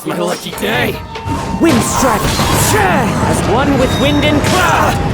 My lucky day! Wind strike! As one with wind and cloud!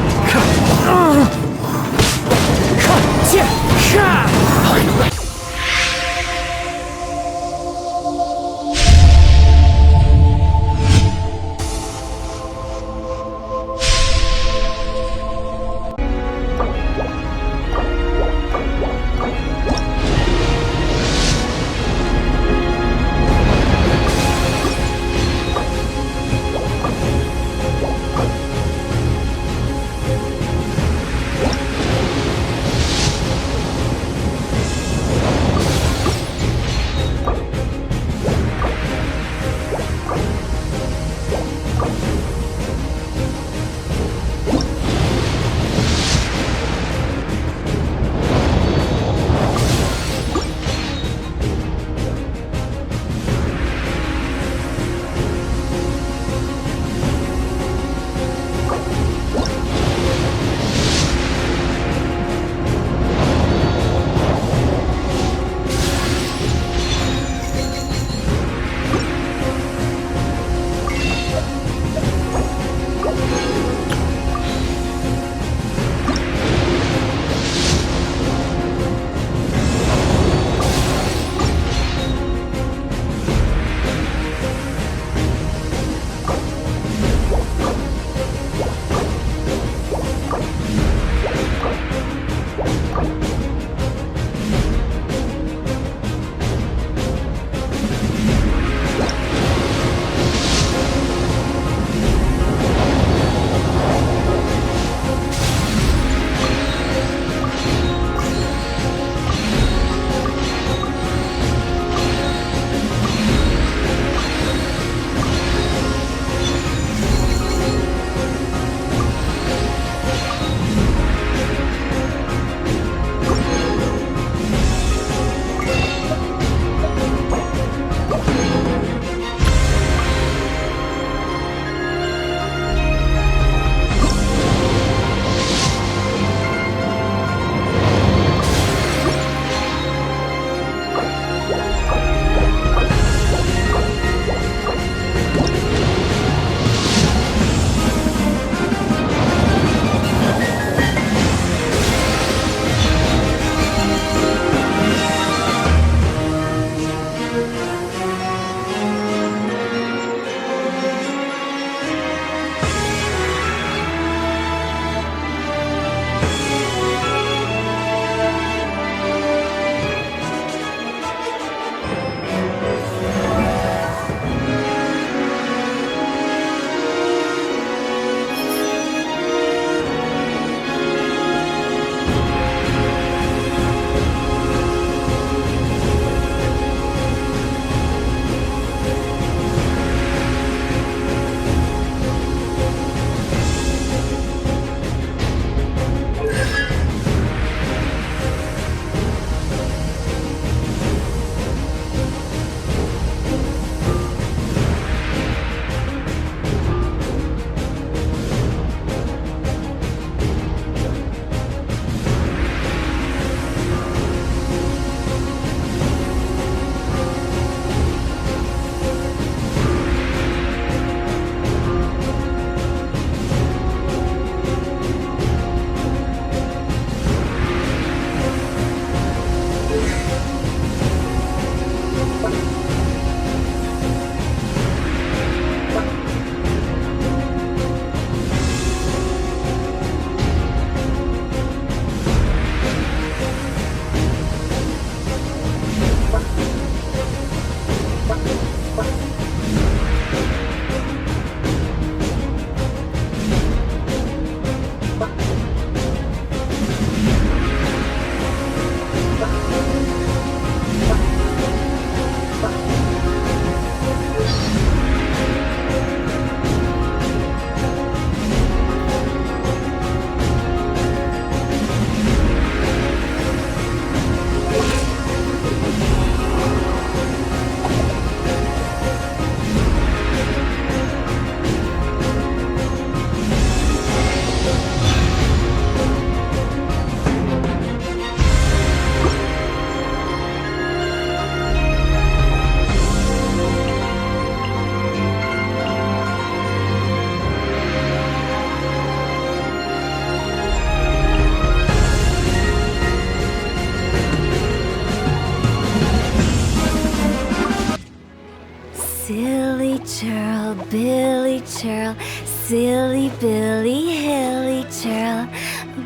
Silly churl, Billy churl, silly Billy, hilly churl.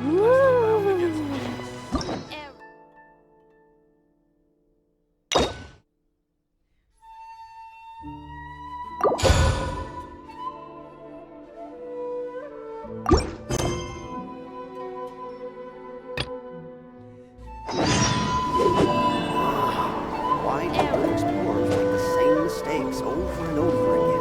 Woo! Why do good explorers make the same mistakes over and over again?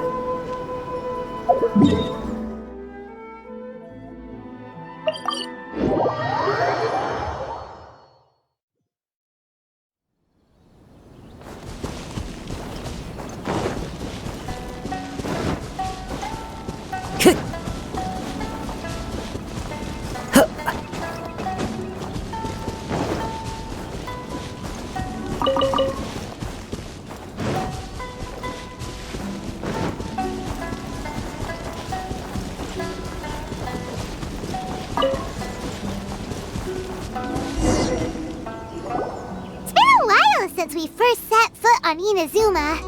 It's been a while since we first set foot on Inazuma.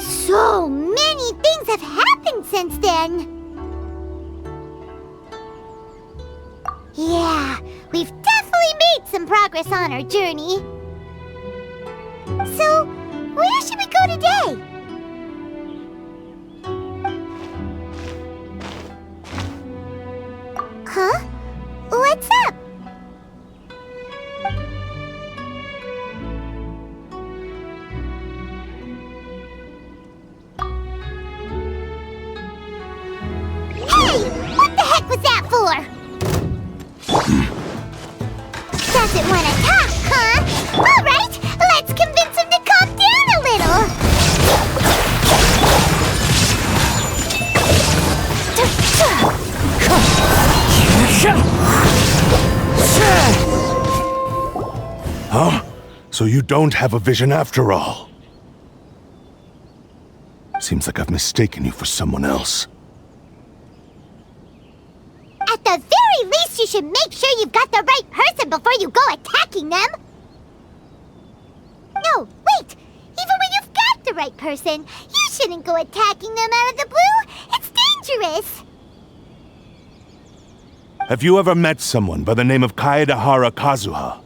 So many things have happened since then. Yeah, we've definitely made some progress on our journey. So, where should we go today? Huh? What's up? Hey! What the heck was that for? Doesn't want to talk, huh? Alright, let's convince him to calm down a little. Huh? So you don't have a vision after all? Seems like I've mistaken you for someone else. At the very least, you should make sure you've got the right person before you go attacking them. No, wait! Even when you've got the right person, you shouldn't go attacking them out of the blue. It's dangerous. Have you ever met someone by the name of Kazuha?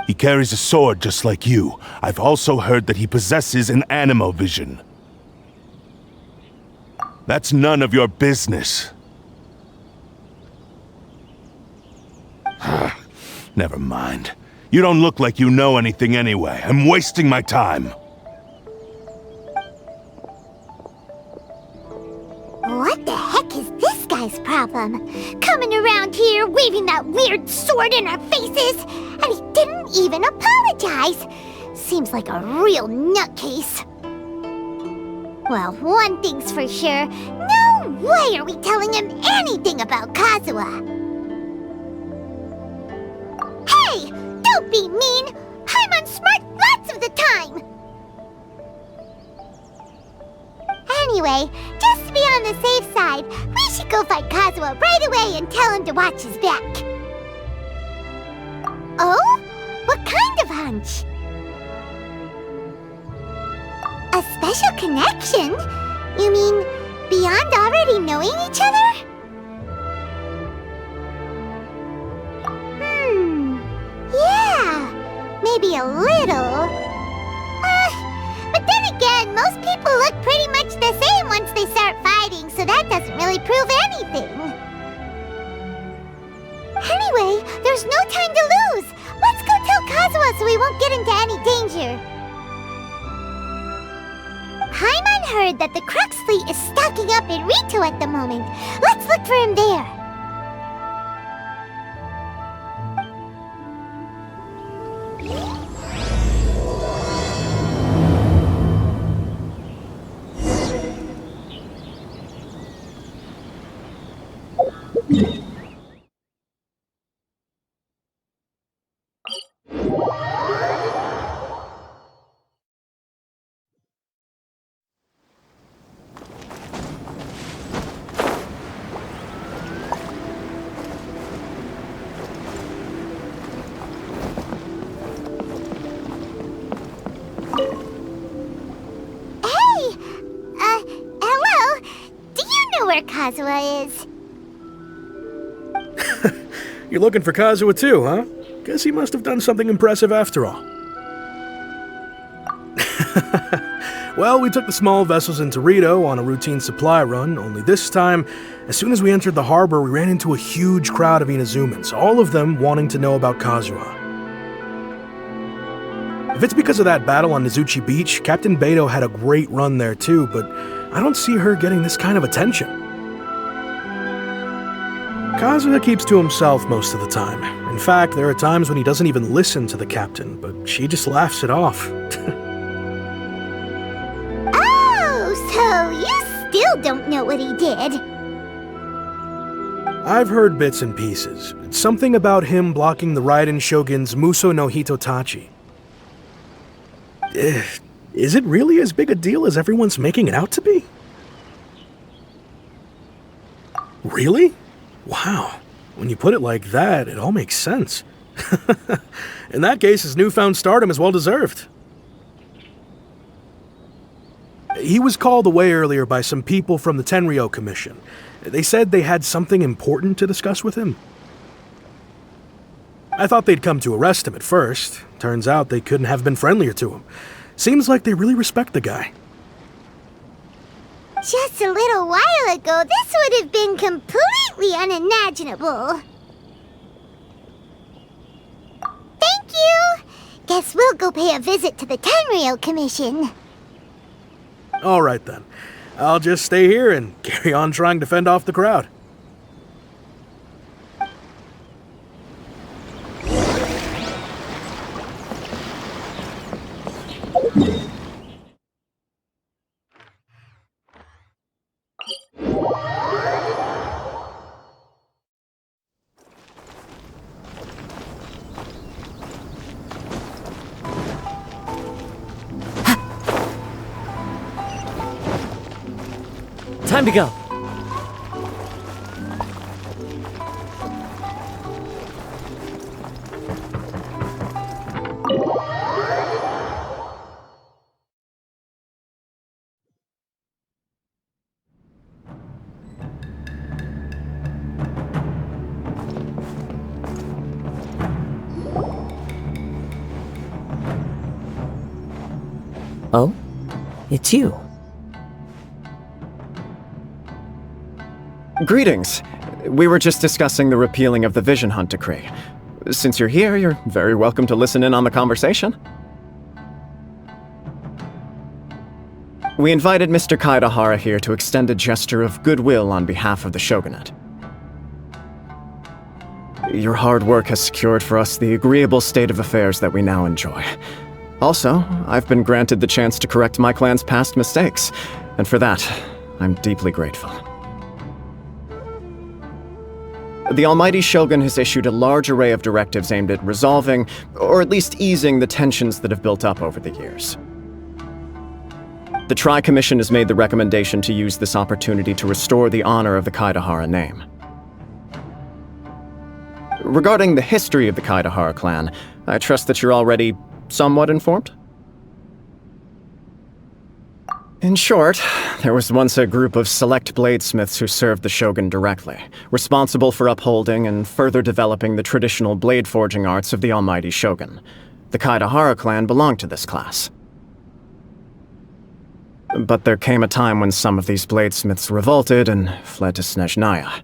He carries a sword just like you. I've also heard that he possesses an animo vision. That's none of your business. Never mind. You don't look like you know anything anyway. I'm wasting my time. What the heck is this guy's problem? Coming around here, waving that weird sword in our faces, and he didn't even apologize. Seems like a real nutcase. Well, one thing's for sure. No way are we telling him anything about Kazuha. Hey! Don't be mean! I'm on smart lots of the time! Anyway, just to be on the safe side, we should go find Kazuha right away and tell him to watch his back. Oh? What kind of hunch? A special connection? You mean beyond already knowing each other? Yeah, maybe a little. But then again, most people look pretty much the same once they start fighting, so that doesn't really prove anything. Anyway, there's no time to lose. Let's go tell Kazuha so we won't get into any danger. Paimon heard that the Crux fleet is stocking up in Rito at the moment. Let's look for him there. where Kazuha is. You're looking for Kazuha too, huh? Guess he must have done something impressive after all. Well, we took the small vessels into Rito on a routine supply run, only this time, as soon as we entered the harbor, we ran into a huge crowd of Inazumans, all of them wanting to know about Kazuha. If it's because of that battle on Nizuchi Beach, Captain Beto had a great run there too, but I don't see her getting this kind of attention. Kazuha keeps to himself most of the time. In fact, there are times when he doesn't even listen to the captain, but she just laughs it off. So you still don't know what he did? I've heard bits and pieces. It's something about him blocking the Raiden Shogun's Muso no Hitotachi. Is it really as big a deal as everyone's making it out to be? Really? Wow. When you put it like that, it all makes sense. In that case, his newfound stardom is well deserved. He was called away earlier by some people from the Tenryou Commission. They said they had something important to discuss with him. I thought they'd come to arrest him at first. Turns out they couldn't have been friendlier to him. Seems like they really respect the guy. Just a little while ago, this would have been completely unimaginable. Thank you! Guess we'll go pay a visit to the Tenryou Commission. All right then. I'll just stay here and carry on trying to fend off the crowd. Time to go. Oh? It's you. Greetings. We were just discussing the repealing of the Vision Hunt decree. Since you're here, you're very welcome to listen in on the conversation. We invited Mr. Kaidahara here to extend a gesture of goodwill on behalf of the Shogunate. Your hard work has secured for us the agreeable state of affairs that we now enjoy. Also, I've been granted the chance to correct my clan's past mistakes, and for that, I'm deeply grateful. The Almighty Shogun has issued a large array of directives aimed at resolving, or at least easing, the tensions that have built up over the years. The Tri-Commission has made the recommendation to use this opportunity to restore the honor of the Kaidahara name. Regarding the history of the Kaidahara clan, I trust that you're already somewhat informed? In short, there was once a group of select bladesmiths who served the Shogun directly, responsible for upholding and further developing the traditional blade forging arts of the Almighty Shogun. The Kaidahara clan belonged to this class. But there came a time when some of these bladesmiths revolted and fled to Snezhnaya.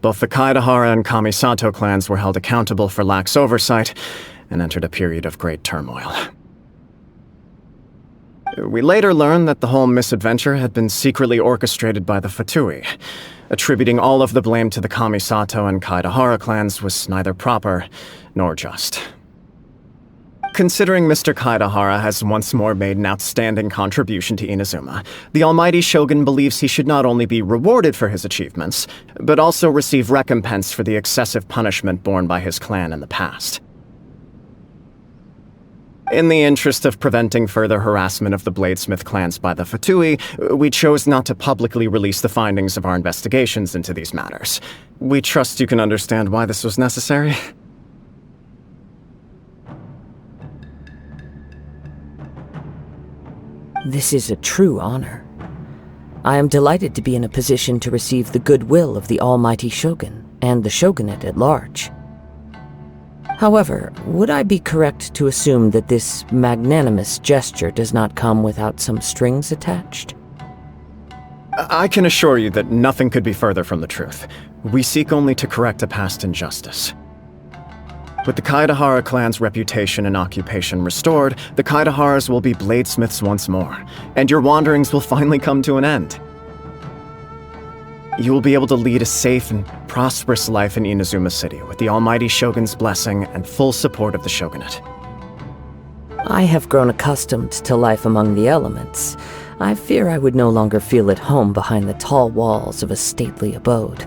Both the Kaidahara and Kamisato clans were held accountable for lax oversight and entered a period of great turmoil. We later learned that the whole misadventure had been secretly orchestrated by the Fatui. Attributing all of the blame to the Kamisato and Kaidahara clans was neither proper nor just. Considering Mr. Kaidahara has once more made an outstanding contribution to Inazuma, the Almighty Shogun believes he should not only be rewarded for his achievements, but also receive recompense for the excessive punishment borne by his clan in the past. In the interest of preventing further harassment of the Bladesmith clans by the Fatui, we chose not to publicly release the findings of our investigations into these matters. We trust you can understand why this was necessary. This is a true honor. I am delighted to be in a position to receive the goodwill of the almighty Shogun and the shogunate at large. However, would I be correct to assume that this magnanimous gesture does not come without some strings attached? I can assure you that nothing could be further from the truth. We seek only to correct a past injustice. With the Kaedahara clan's reputation and occupation restored, the Kaedaharas will be bladesmiths once more, and your wanderings will finally come to an end. You will be able to lead a safe and prosperous life in Inazuma City with the almighty Shogun's blessing and full support of the shogunate. I have grown accustomed to life among the elements. I fear I would no longer feel at home behind the tall walls of a stately abode.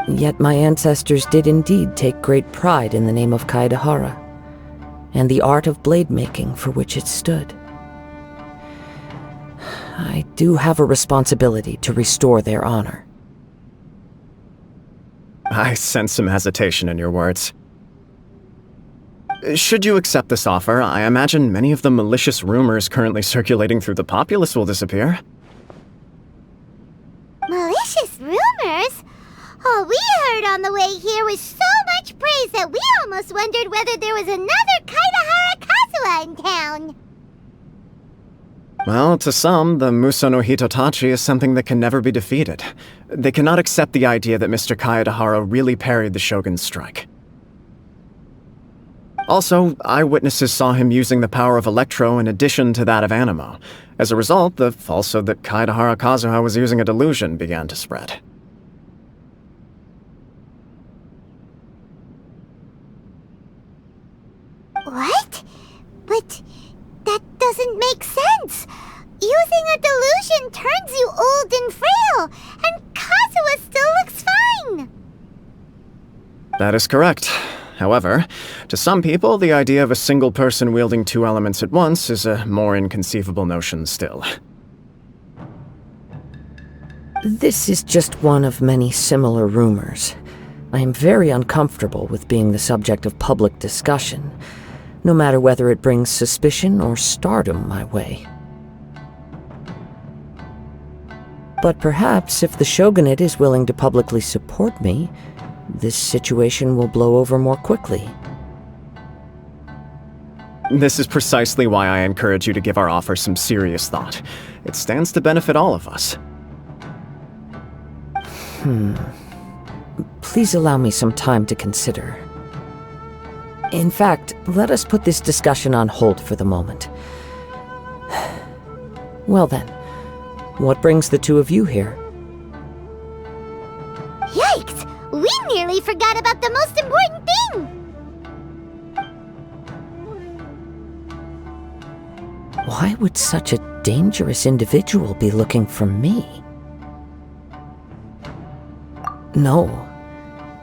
Yet my ancestors did indeed take great pride in the name of Kaedahara, and the art of blade making for which it stood. I do have a responsibility to restore their honor. I sense some hesitation in your words. Should you accept this offer, I imagine many of the malicious rumors currently circulating through the populace will disappear. Malicious rumors? All we heard on the way here was so much praise that we almost wondered whether there was another Kaedahara Kazuha in town. Well, to some, the Muso no Hitotachi is something that can never be defeated. They cannot accept the idea that Mr. Kaedahara really parried the Shogun's strike. Also, eyewitnesses saw him using the power of Electro in addition to that of Animo. As a result, the falsehood that Kaedahara Kazuha was using a delusion began to spread. What? But that doesn't make sense. Using a delusion turns you old and frail, and Kazuha still looks fine. That is correct. However, to some people, the idea of a single person wielding two elements at once is a more inconceivable notion still. This is just one of many similar rumors. I am very uncomfortable with being the subject of public discussion, no matter whether it brings suspicion or stardom my way. But perhaps if the shogunate is willing to publicly support me, this situation will blow over more quickly. This is precisely why I encourage you to give our offer some serious thought. It stands to benefit all of us. Please allow me some time to consider. In fact, let us put this discussion on hold for the moment. Well then, what brings the two of you here? Yikes! We nearly forgot about the most important thing! Why would such a dangerous individual be looking for me? No,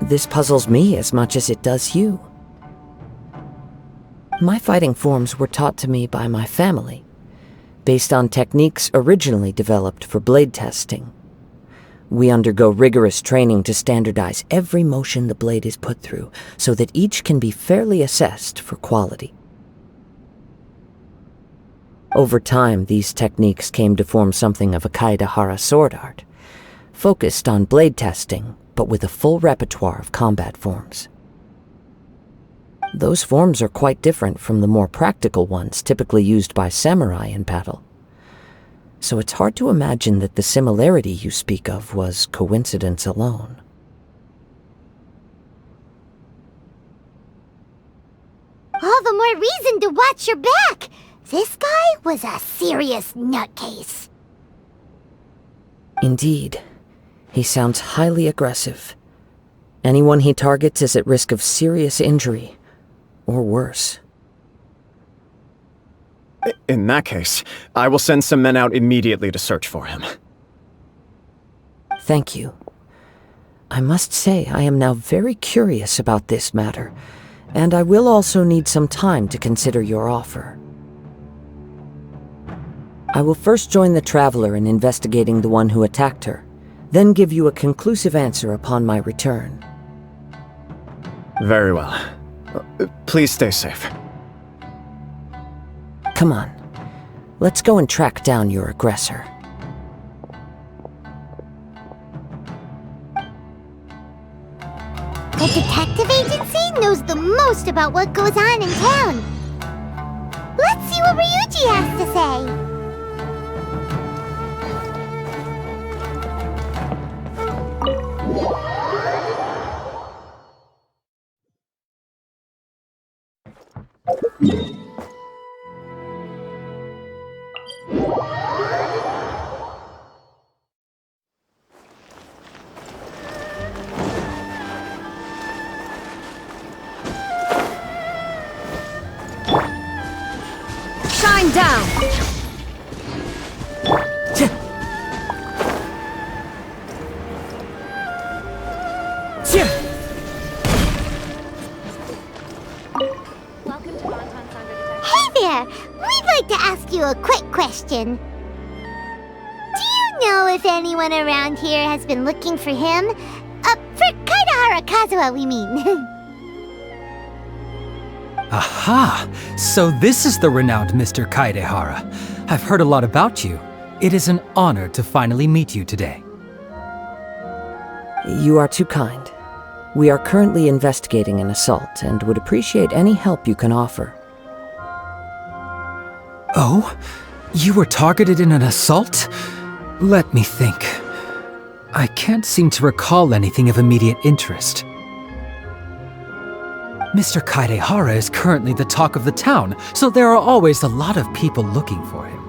this puzzles me as much as it does you. My fighting forms were taught to me by my family, based on techniques originally developed for blade testing. We undergo rigorous training to standardize every motion the blade is put through, so that each can be fairly assessed for quality. Over time, these techniques came to form something of a Kaedahara sword art, focused on blade testing, but with a full repertoire of combat forms. Those forms are quite different from the more practical ones typically used by samurai in battle. So it's hard to imagine that the similarity you speak of was coincidence alone. All the more reason to watch your back! This guy was a serious nutcase. Indeed. He sounds highly aggressive. Anyone he targets is at risk of serious injury, or worse. In that case, I will send some men out immediately to search for him. Thank you. I must say I am now very curious about this matter, and I will also need some time to consider your offer. I will first join the Traveler in investigating the one who attacked her, then give you a conclusive answer upon my return. Very well. Please stay safe. Come on. Let's go and track down your aggressor. The detective agency knows the most about what goes on in town. Let's see what Ryuji has to say. Shine down! Hey there! We'd like to ask you a quick question. Do you know if anyone around here has been looking for him? For Kazuha, we mean. Aha! So this is the renowned Mr. Kaidehara. I've heard a lot about you. It is an honor to finally meet you today. You are too kind. We are currently investigating an assault and would appreciate any help you can offer. Oh? You were targeted in an assault? Let me think. I can't seem to recall anything of immediate interest. Mr. Kaidehara is currently the talk of the town, so there are always a lot of people looking for him.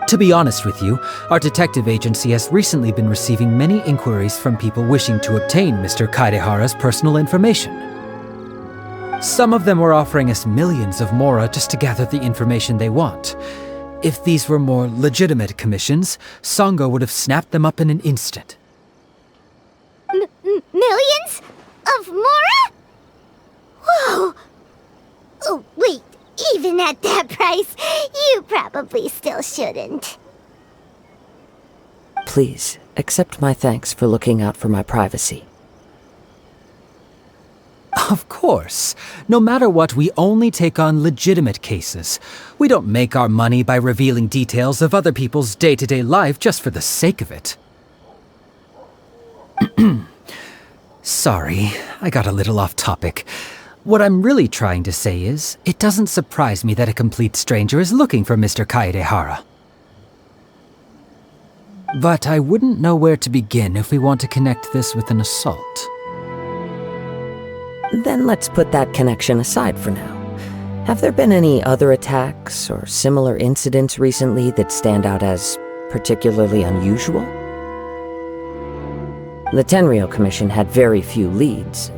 To be honest with you, our detective agency has recently been receiving many inquiries from people wishing to obtain Mr. Kaidehara's personal information. Some of them were offering us millions of mora just to gather the information they want. If these were more legitimate commissions, Sango would have snapped them up in an instant. Millions? Of mora? Whoa! Oh, wait. Even at that price, you probably still shouldn't. Please, accept my thanks for looking out for my privacy. Of course. No matter what, we only take on legitimate cases. We don't make our money by revealing details of other people's day-to-day life just for the sake of it. Sorry, I got a little off topic. What I'm really trying to say is, it doesn't surprise me that a complete stranger is looking for Mr. Kaidehara. But I wouldn't know where to begin if we want to connect this with an assault. Then let's put that connection aside for now. Have there been any other attacks or similar incidents recently that stand out as particularly unusual? The Tenryou Commission had very few leads.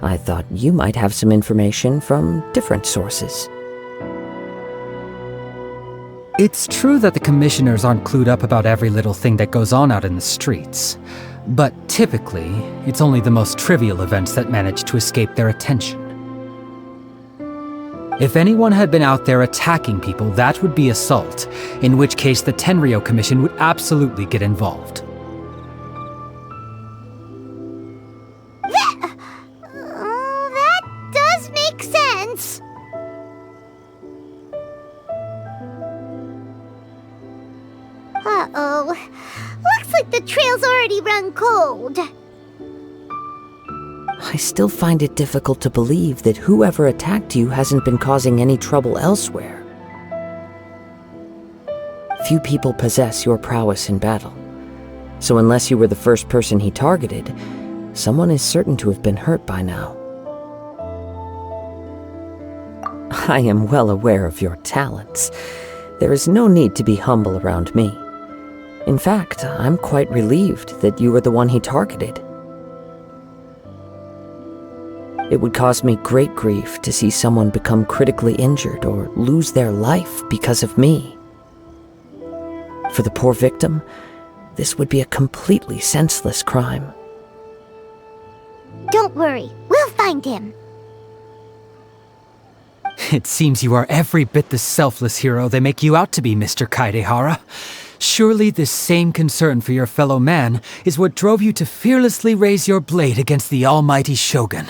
I thought you might have some information from different sources. It's true that the commissioners aren't clued up about every little thing that goes on out in the streets. But typically, it's only the most trivial events that manage to escape their attention. If anyone had been out there attacking people, that would be assault, in which case the Tenryou Commission would absolutely get involved. That does make sense. Uh-oh. Looks like the trail's already run cold. I still find it difficult to believe that whoever attacked you hasn't been causing any trouble elsewhere. Few people possess your prowess in battle, so unless you were the first person he targeted, someone is certain to have been hurt by now. I am well aware of your talents. There is no need to be humble around me. In fact, I'm quite relieved that you were the one he targeted. It would cause me great grief to see someone become critically injured or lose their life because of me. For the poor victim, this would be a completely senseless crime. Don't worry, we'll find him. It seems you are every bit the selfless hero they make you out to be, Mr. Kaidehara. Surely this same concern for your fellow man is what drove you to fearlessly raise your blade against the almighty Shogun.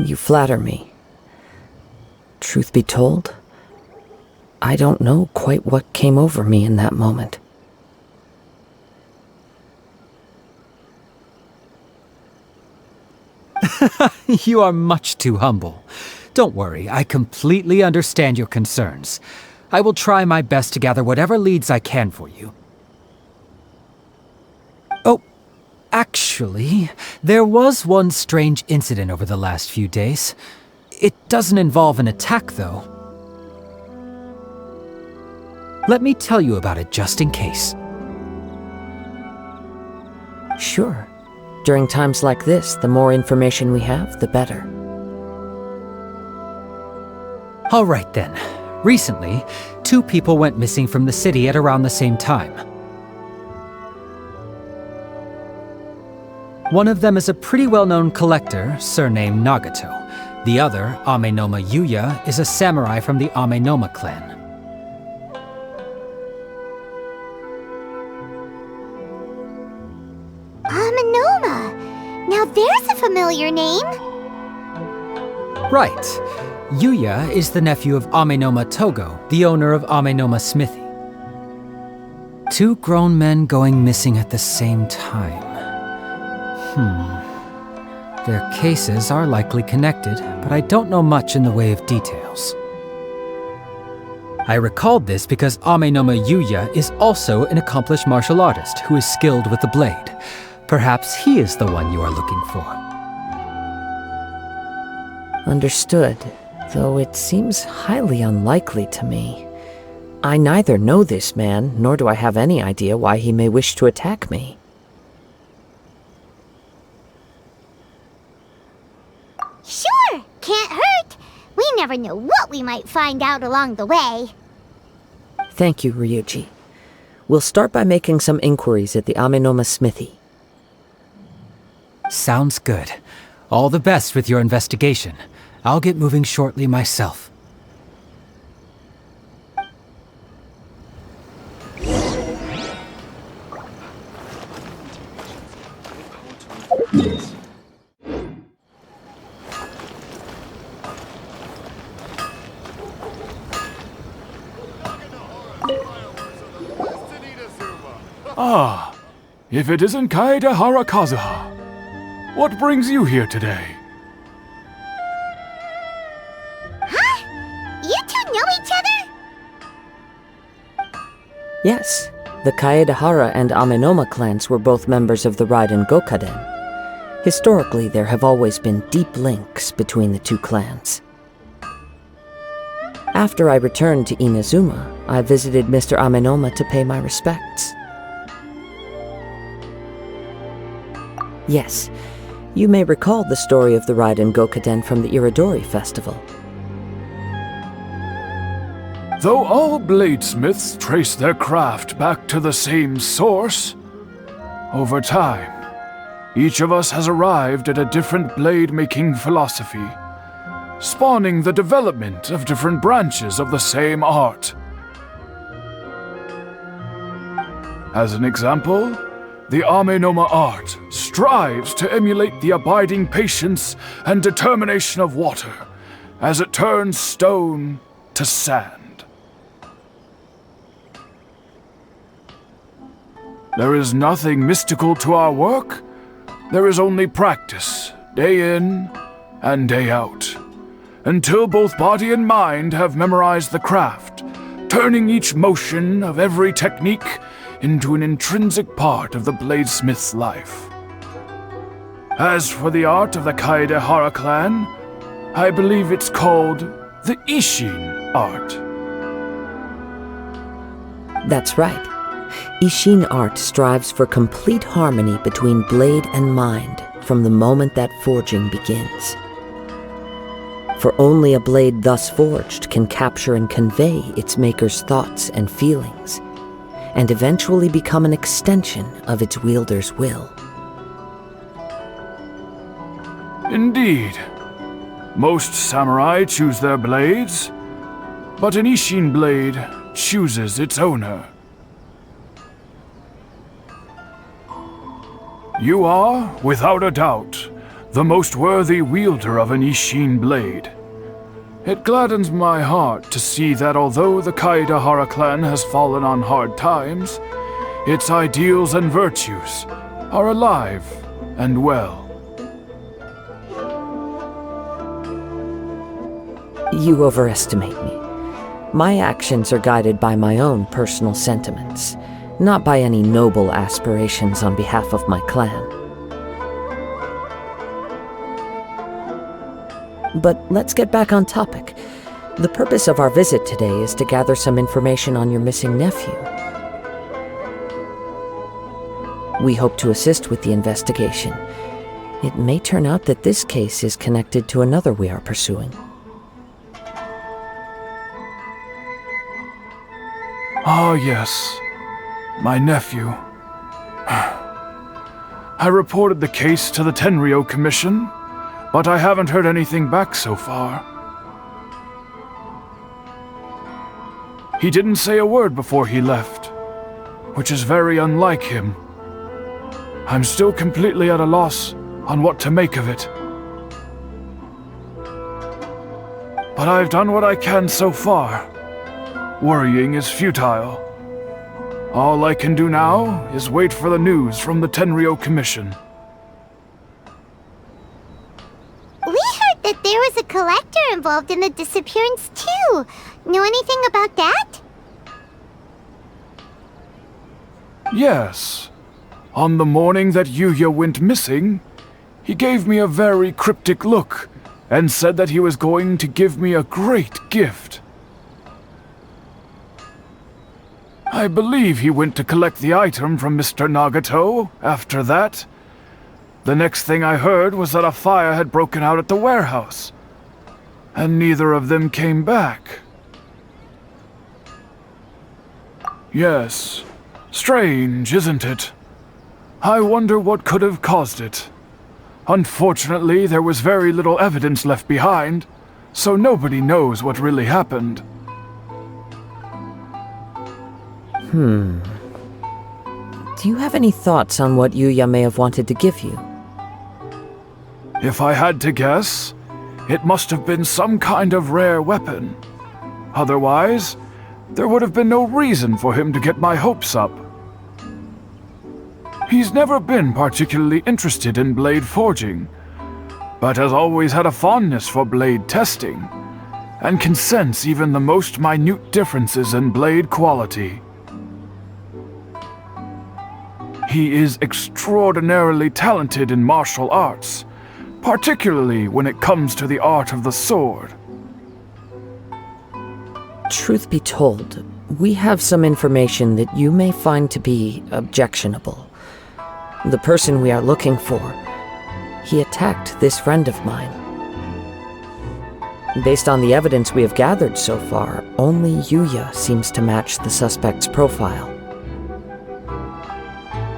You flatter me. Truth be told, I don't know quite what came over me in that moment. You are much too humble. Don't worry, I completely understand your concerns. I will try my best to gather whatever leads I can for you. Oh, actually, there was one strange incident over the last few days. It doesn't involve an attack, though. Let me tell you about it just in case. Sure. During times like this, the more information we have, the better. All right then. Recently, 2 people went missing from the city at around the same time. One of them is a pretty well-known collector, surnamed Nagato. The other, Amenoma Yuya, is a samurai from the Amenoma clan. Amenoma! Now there's a familiar name. Right. Yuya is the nephew of Amenoma Togo, the owner of Amenoma Smithy. 2 grown men going missing at the same time. Their cases are likely connected, but I don't know much in the way of details. I recalled this because Amenoma Yuya is also an accomplished martial artist who is skilled with the blade. Perhaps he is the one you are looking for. Understood, though it seems highly unlikely to me. I neither know this man, nor do I have any idea why he may wish to attack me. Sure, can't hurt. We never know what we might find out along the way. Thank you, Ryuji. We'll start by making some inquiries at the Amenoma Smithy. Sounds good. All the best with your investigation. I'll get moving shortly myself. Ah, if it isn't Kazuha Kazuha. What brings you here today? Huh? You 2 know each other? Yes, the Kaedehara and Amenoma clans were both members of the Raiden Gokaden. Historically, there have always been deep links between the 2 clans. After I returned to Inazuma, I visited Mr. Amenoma to pay my respects. Yes, you may recall the story of the Raiden Gokaden from the Iridori Festival. Though all bladesmiths trace their craft back to the same source, over time, each of us has arrived at a different blade-making philosophy, spawning the development of different branches of the same art. As an example, the Amenoma art strives to emulate the abiding patience and determination of water as it turns stone to sand. There is nothing mystical to our work. There is only practice, day in and day out, until both body and mind have memorized the craft, turning each motion of every technique into an intrinsic part of the bladesmith's life. As for the art of the Kaedehara clan, I believe it's called the Isshin art. That's right. Isshin art strives for complete harmony between blade and mind from the moment that forging begins. For only a blade thus forged can capture and convey its maker's thoughts and feelings, and eventually become an extension of its wielder's will. Indeed. Most samurai choose their blades, but an Isshin blade chooses its owner. You are, without a doubt, the most worthy wielder of an Isshin blade. It gladdens my heart to see that although the Kaidahara clan has fallen on hard times, its ideals and virtues are alive and well. You overestimate me. My actions are guided by my own personal sentiments, not by any noble aspirations on behalf of my clan. But let's get back on topic. The purpose of our visit today is to gather some information on your missing nephew. We hope to assist with the investigation. It may turn out that this case is connected to another we are pursuing. Ah, yes. My nephew. I reported the case to the Tenryo Commission, but I haven't heard anything back so far. He didn't say a word before he left, which is very unlike him. I'm still completely at a loss on what to make of it. But I've done what I can so far. Worrying is futile. All I can do now is wait for the news from the Tenryo Commission. We heard that there was a collector involved in the disappearance too. Know anything about that? Yes. On the morning that Yuya went missing, he gave me a very cryptic look and said that he was going to give me a great gift. I believe he went to collect the item from Mr. Nagato after that. The next thing I heard was that a fire had broken out at the warehouse, and neither of them came back. Yes, strange, isn't it? I wonder what could have caused it. Unfortunately, there was very little evidence left behind, so nobody knows what really happened. Do you have any thoughts on what Yuya may have wanted to give you? If I had to guess, it must have been some kind of rare weapon. Otherwise, there would have been no reason for him to get my hopes up. He's never been particularly interested in blade forging, but has always had a fondness for blade testing, and can sense even the most minute differences in blade quality. He is extraordinarily talented in martial arts, particularly when it comes to the art of the sword. Truth be told, we have some information that you may find to be objectionable. The person we are looking for, he attacked this friend of mine. Based on the evidence we have gathered so far, only Yuya seems to match the suspect's profile.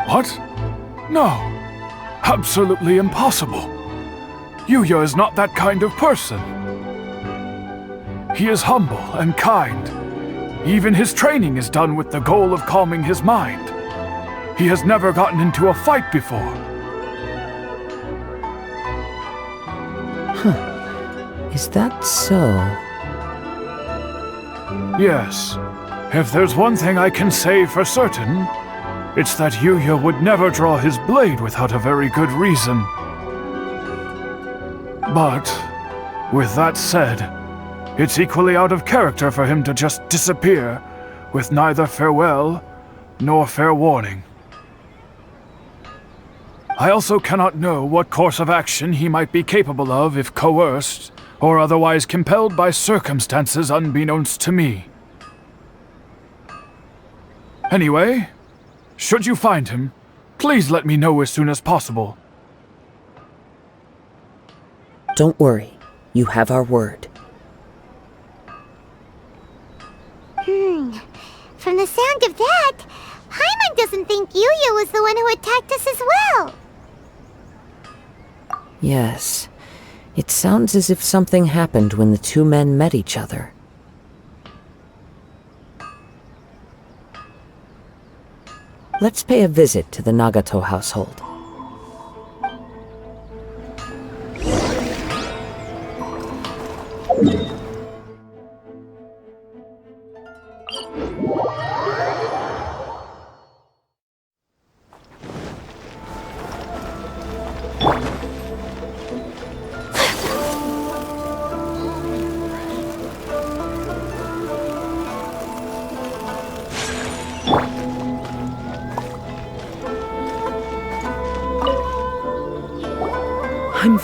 What? No. Absolutely impossible. Yuya is not that kind of person. He is humble and kind. Even his training is done with the goal of calming his mind. He has never gotten into a fight before. Is that so? Yes. If there's one thing I can say for certain, it's that Yuya would never draw his blade without a very good reason. But, with that said, it's equally out of character for him to just disappear with neither farewell nor fair warning. I also cannot know what course of action he might be capable of if coerced or otherwise compelled by circumstances unbeknownst to me. Anyway, should you find him, please let me know as soon as possible. Don't worry, you have our word. From the sound of that, Paimon doesn't think Yuya was the one who attacked us as well. Yes, it sounds as if something happened when the two men met each other. Let's pay a visit to the Nagato household.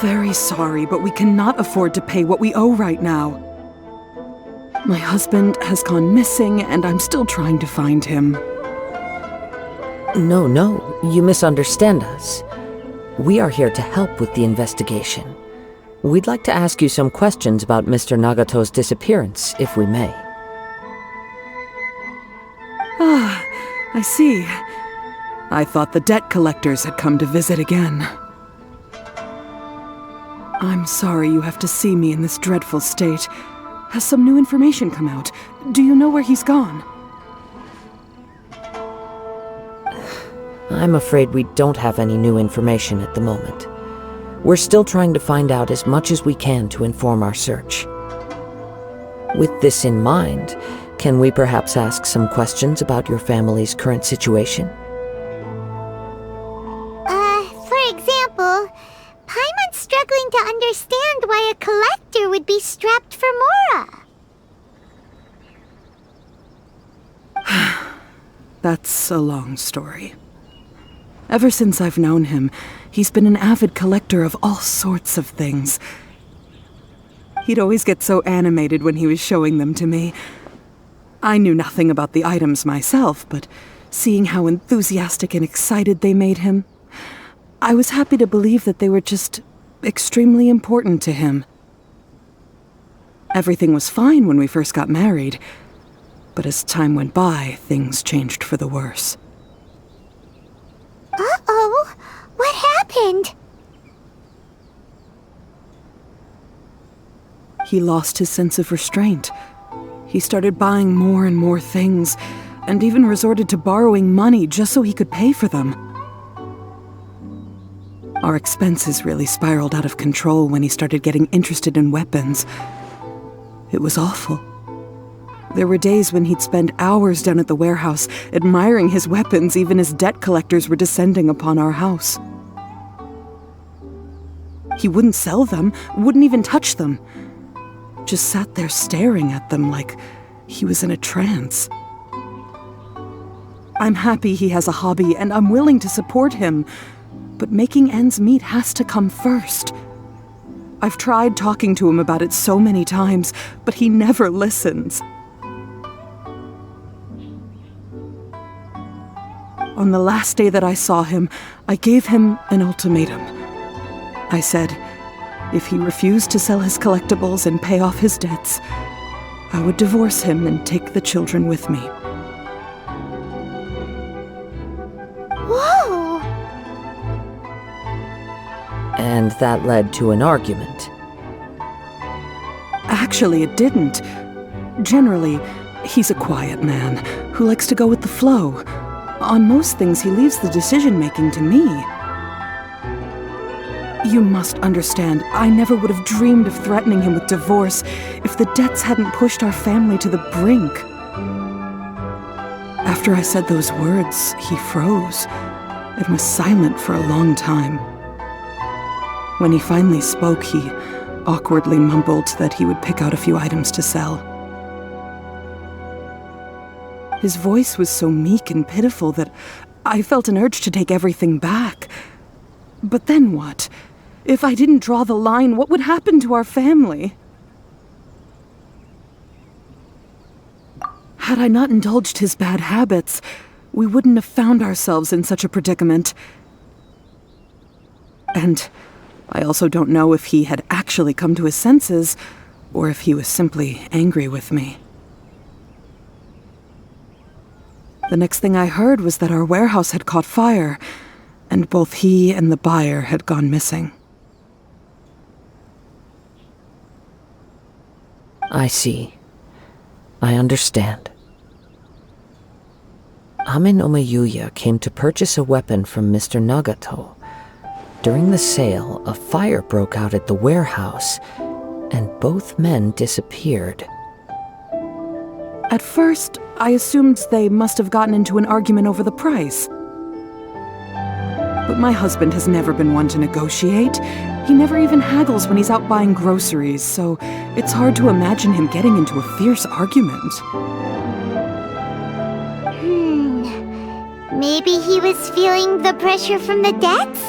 very sorry, but we cannot afford to pay what we owe right now. My husband has gone missing, and I'm still trying to find him. No, you misunderstand us. We are here to help with the investigation. We'd like to ask you some questions about Mr. Nagato's disappearance, if we may. Ah, I see. I thought the debt collectors had come to visit again. I'm sorry you have to see me in this dreadful state. Has some new information come out? Do you know where he's gone? I'm afraid we don't have any new information at the moment. We're still trying to find out as much as we can to inform our search. With this in mind, can we perhaps ask some questions about your family's current situation? For example, Paimon's struggling to understand why a collector would be strapped for Mora. That's a long story. Ever since I've known him, he's been an avid collector of all sorts of things. He'd always get so animated when he was showing them to me. I knew nothing about the items myself, but seeing how enthusiastic and excited they made him, I was happy to believe that they were just extremely important to him. Everything was fine when we first got married, but as time went by, things changed for the worse. Uh-oh! What happened? He lost his sense of restraint. He started buying more and more things, and even resorted to borrowing money just so he could pay for them. Our expenses really spiraled out of control when he started getting interested in weapons. It was awful. There were days when he'd spend hours down at the warehouse, admiring his weapons even as debt collectors were descending upon our house. He wouldn't sell them, wouldn't even touch them. Just sat there staring at them like he was in a trance. I'm happy he has a hobby, and I'm willing to support him, but making ends meet has to come first. I've tried talking to him about it so many times, but he never listens. On the last day that I saw him, I gave him an ultimatum. I said, if he refused to sell his collectibles and pay off his debts, I would divorce him and take the children with me. Whoa! And that led to an argument. Actually, it didn't. Generally, he's a quiet man who likes to go with the flow. On most things, he leaves the decision-making to me. You must understand, I never would have dreamed of threatening him with divorce if the debts hadn't pushed our family to the brink. After I said those words, he froze and was silent for a long time. When he finally spoke, he awkwardly mumbled that he would pick out a few items to sell. His voice was so meek and pitiful that I felt an urge to take everything back. But then what? If I didn't draw the line, what would happen to our family? Had I not indulged his bad habits, we wouldn't have found ourselves in such a predicament. And I also don't know if he had actually come to his senses, or if he was simply angry with me. The next thing I heard was that our warehouse had caught fire, and both he and the buyer had gone missing. I see. I understand. Amin Omiyuya came to purchase a weapon from Mr. Nagato. During the sale, a fire broke out at the warehouse, and both men disappeared. At first, I assumed they must have gotten into an argument over the price. But my husband has never been one to negotiate. He never even haggles when he's out buying groceries, so it's hard to imagine him getting into a fierce argument. Maybe he was feeling the pressure from the debts?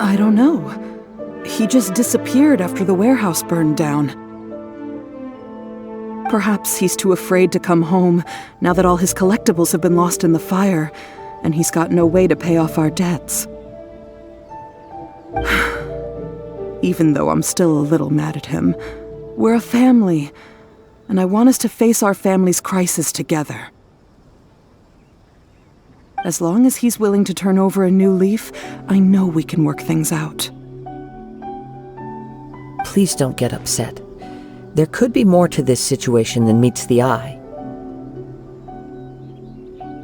I don't know. He just disappeared after the warehouse burned down. Perhaps he's too afraid to come home now that all his collectibles have been lost in the fire, and he's got no way to pay off our debts. Even though I'm still a little mad at him, we're a family, and I want us to face our family's crisis together. As long as he's willing to turn over a new leaf, I know we can work things out. Please don't get upset. There could be more to this situation than meets the eye.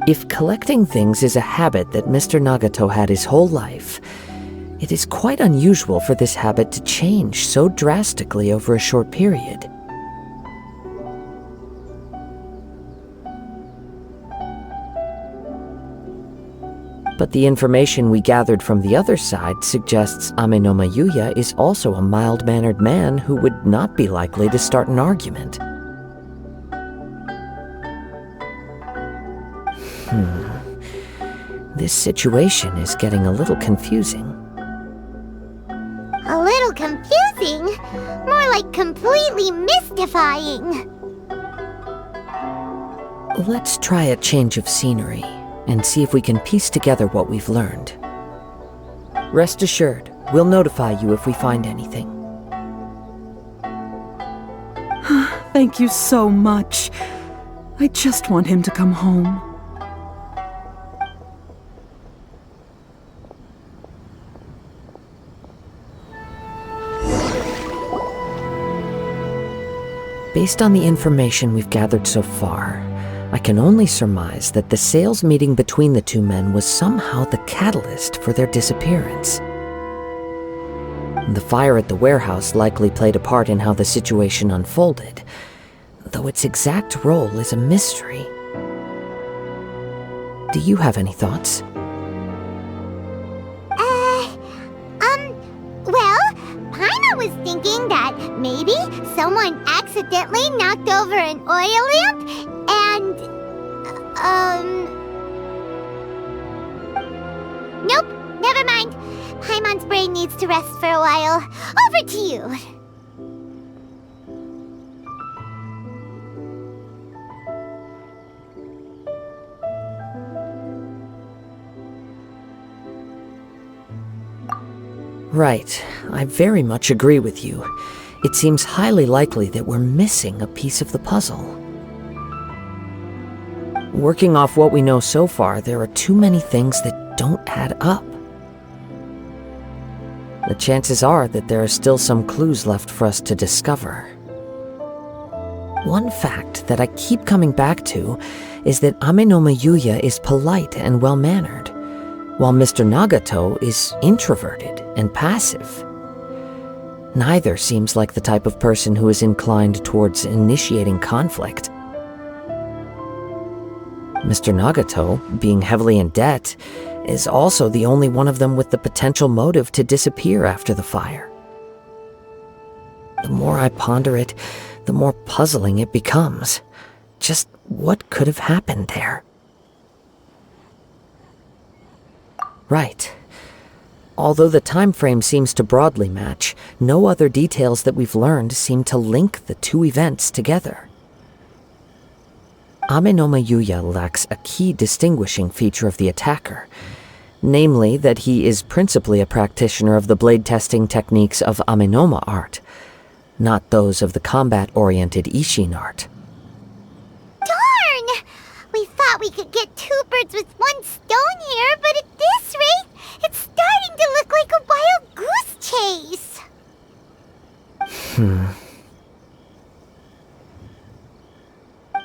If collecting things is a habit that Mr. Nagato had his whole life, it is quite unusual for this habit to change so drastically over a short period. But the information we gathered from the other side suggests Amenoma Yuya is also a mild-mannered man who would not be likely to start an argument. This situation is getting a little confusing. A little confusing? More like completely mystifying. Let's try a change of scenery and see if we can piece together what we've learned. Rest assured, we'll notify you if we find anything. Thank you so much. I just want him to come home. Based on the information we've gathered so far, I can only surmise that the sales meeting between the two men was somehow the catalyst for their disappearance. The fire at the warehouse likely played a part in how the situation unfolded, though its exact role is a mystery. Do you have any thoughts? Well, Paimon was thinking that maybe someone accidentally knocked over an oil lamp and, nope, never mind. Paimon's brain needs to rest for a while. Over to you. Right, I very much agree with you. It seems highly likely that we're missing a piece of the puzzle. Working off what we know so far, there are too many things that don't add up. The chances are that there are still some clues left for us to discover. One fact that I keep coming back to is that Amenoma Yuya is polite and well-mannered, while Mr. Nagato is introverted and passive. Neither seems like the type of person who is inclined towards initiating conflict. Mr. Nagato, being heavily in debt, is also the only one of them with the potential motive to disappear after the fire. The more I ponder it, the more puzzling it becomes. Just what could have happened there? Right. Although the time frame seems to broadly match, no other details that we've learned seem to link the two events together. Amenoma Yuya lacks a key distinguishing feature of the attacker, namely that he is principally a practitioner of the blade testing techniques of Amenoma art, not those of the combat-oriented Ishin art. Darn! We thought we could get two birds with one stone here, but at this rate, it's starting to look like a wild goose chase.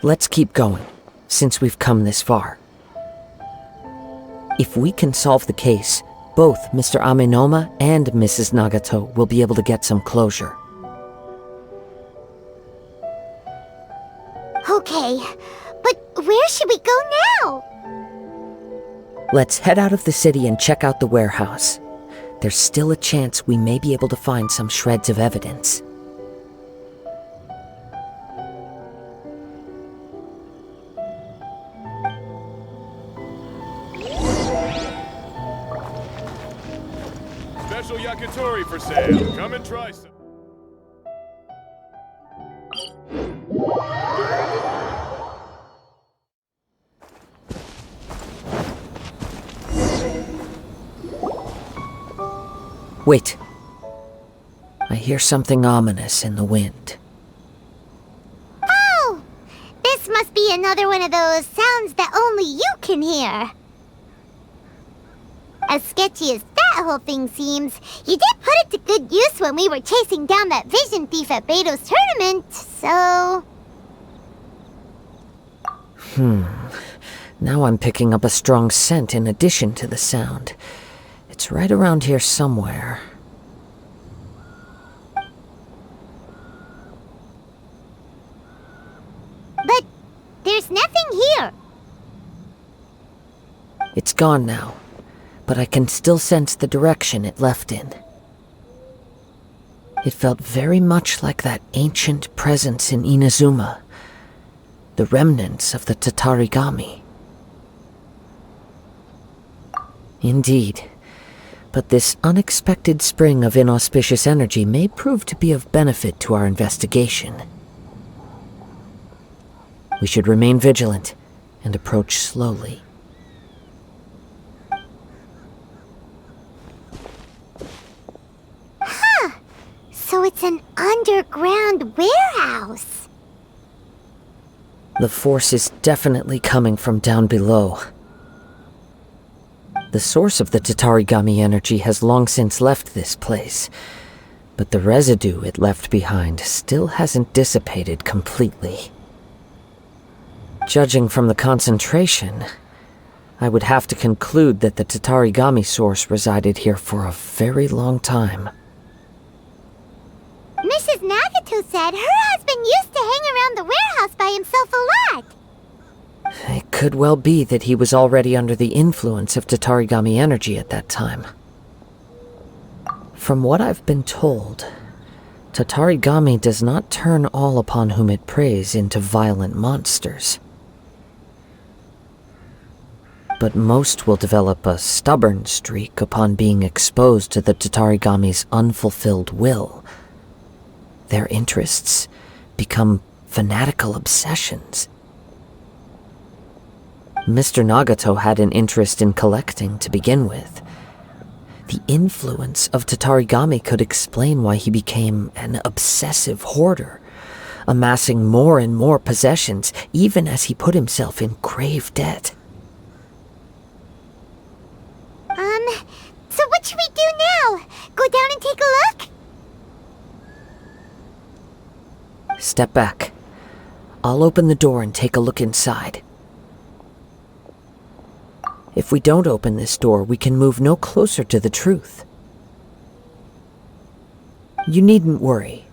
Let's keep going, since we've come this far. If we can solve the case, both Mr. Amenoma and Mrs. Nagato will be able to get some closure. Okay, but where should we go now? Let's head out of the city and check out the warehouse. There's still a chance we may be able to find some shreds of evidence. sale. Come and try some. Wait. I hear something ominous in the wind. Oh! This must be another one of those sounds that only you can hear. As sketchy as that whole thing seems, you did put it to good use when we were chasing down that vision thief at Beto's tournament, so... Now I'm picking up a strong scent in addition to the sound. It's right around here somewhere. But there's nothing here. It's gone now, but I can still sense the direction it left in. It felt very much like that ancient presence in Inazuma, the remnants of the Tatarigami. Indeed, but this unexpected spring of inauspicious energy may prove to be of benefit to our investigation. We should remain vigilant and approach slowly. So it's an underground warehouse. The force is definitely coming from down below. The source of the Tatarigami energy has long since left this place, but the residue it left behind still hasn't dissipated completely. Judging from the concentration, I would have to conclude that the Tatarigami source resided here for a very long time. Mrs. Nagato said her husband used to hang around the warehouse by himself a lot. It could well be that he was already under the influence of Tatarigami energy at that time. From what I've been told, Tatarigami does not turn all upon whom it preys into violent monsters. But most will develop a stubborn streak upon being exposed to the Tatarigami's unfulfilled will. Their interests become fanatical obsessions. Mr. Nagato had an interest in collecting to begin with. The influence of Tatarigami could explain why he became an obsessive hoarder, amassing more and more possessions even as he put himself in grave debt. So what should we do now? Go down and take a look? Step back. I'll open the door and take a look inside. If we don't open this door, we can move no closer to the truth. You needn't worry.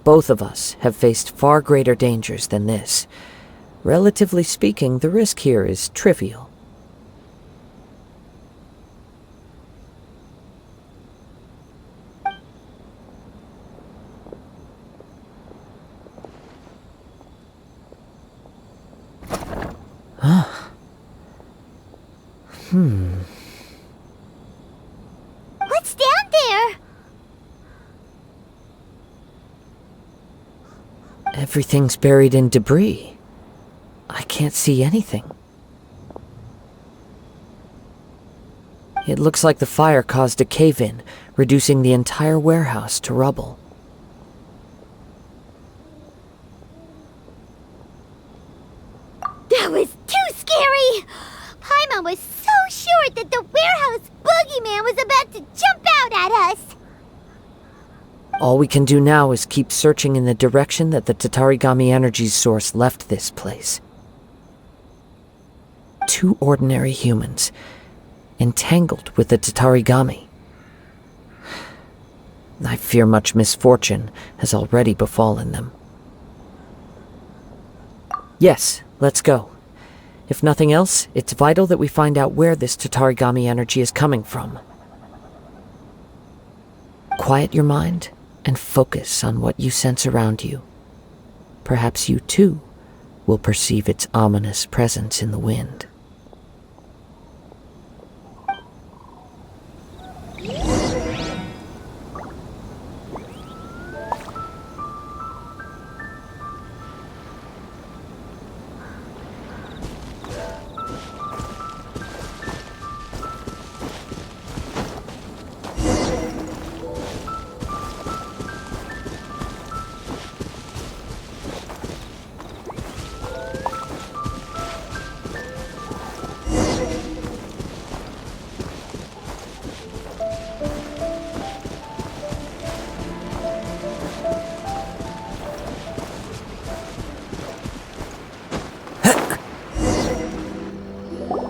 Both of us have faced far greater dangers than this. Relatively speaking, the risk here is trivial. What's down there? Everything's buried in debris. I can't see anything. It looks like the fire caused a cave-in, reducing the entire warehouse to rubble. That was too scary! Paimon was so sure that the warehouse boogeyman was about to jump out at us! All we can do now is keep searching in the direction that the Tatarigami energy's source left this place. Two ordinary humans, entangled with the Tatarigami. I fear much misfortune has already befallen them. Yes, let's go. If nothing else, it's vital that we find out where this Tatarigami energy is coming from. Quiet your mind and focus on what you sense around you. Perhaps you too will perceive its ominous presence in the wind.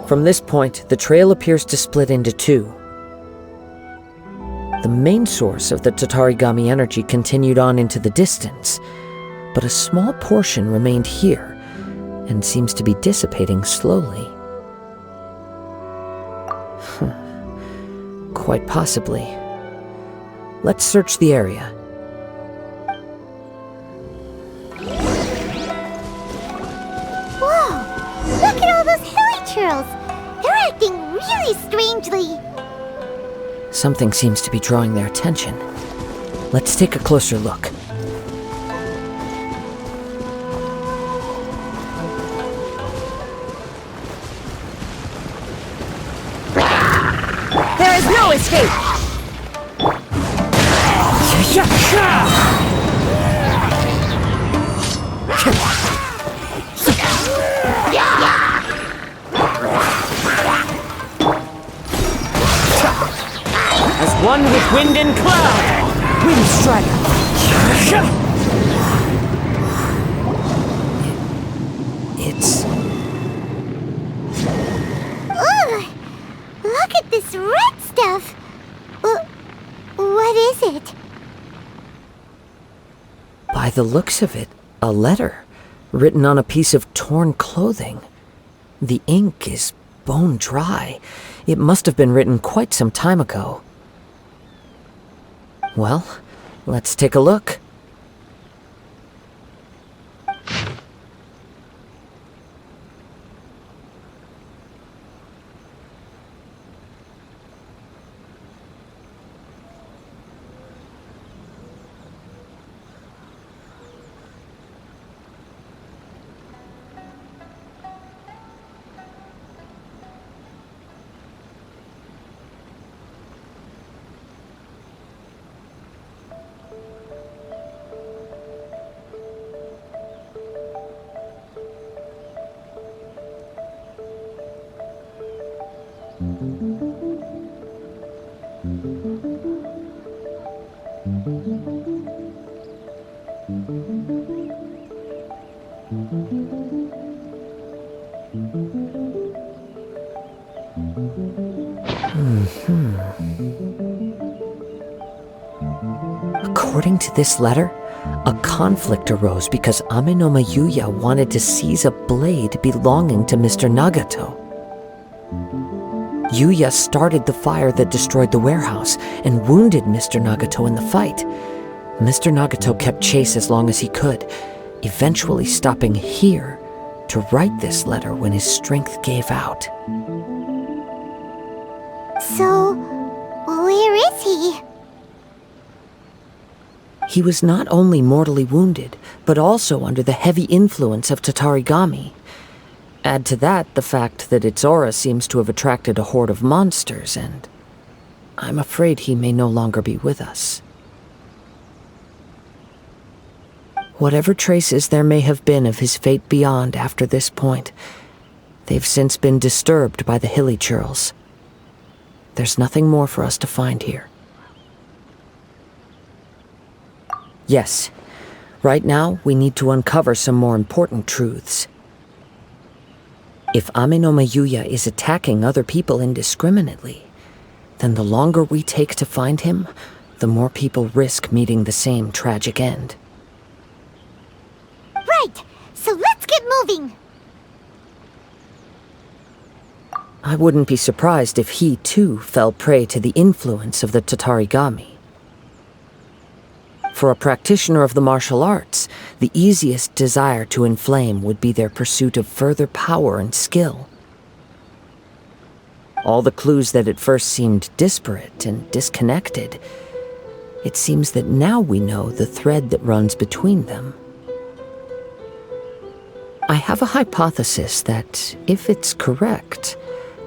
From this point, the trail appears to split into two. The main source of the Tatarigami energy continued on into the distance, but a small portion remained here and seems to be dissipating slowly. Quite possibly. Let's search the area. Whoa! Look at all those hilly churls! They're acting really strangely. Something seems to be drawing their attention. Let's take a closer look. There is no escape! As one with wind and cloud! Wind Strider! It's... Ugh! Look at this red stuff! What is it? By the looks of it, a letter, written on a piece of torn clothing. The ink is bone dry. It must have been written quite some time ago. Well, let's take a look. According to this letter, a conflict arose because Amenoma Yuya wanted to seize a blade belonging to Mr. Nagato. Yuya started the fire that destroyed the warehouse and wounded Mr. Nagato in the fight. Mr. Nagato kept chase as long as he could, eventually stopping here to write this letter when his strength gave out. So, where is he? He was not only mortally wounded, but also under the heavy influence of Tatarigami. Add to that the fact that its aura seems to have attracted a horde of monsters, and I'm afraid he may no longer be with us. Whatever traces there may have been of his fate beyond after this point, they've since been disturbed by the hilly churls. There's nothing more for us to find here. Yes, right now we need to uncover some more important truths. If Amenoma Yuya is attacking other people indiscriminately, then the longer we take to find him, the more people risk meeting the same tragic end. Right! So let's get moving! I wouldn't be surprised if he, too, fell prey to the influence of the Tatarigami. For a practitioner of the martial arts, the easiest desire to inflame would be their pursuit of further power and skill. All the clues that at first seemed disparate and disconnected, it seems that now we know the thread that runs between them. I have a hypothesis that, if it's correct,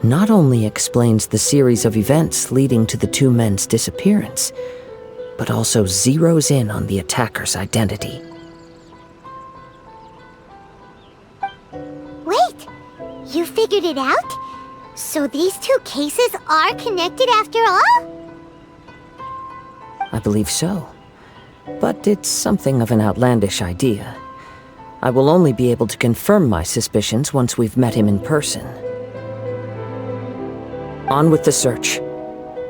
not only explains the series of events leading to the two men's disappearance, but also zeroes in on the attacker's identity. Wait! You figured it out? So these two cases are connected after all? I believe so. But it's something of an outlandish idea. I will only be able to confirm my suspicions once we've met him in person. On with the search.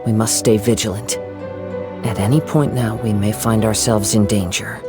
We must stay vigilant. At any point now, we may find ourselves in danger.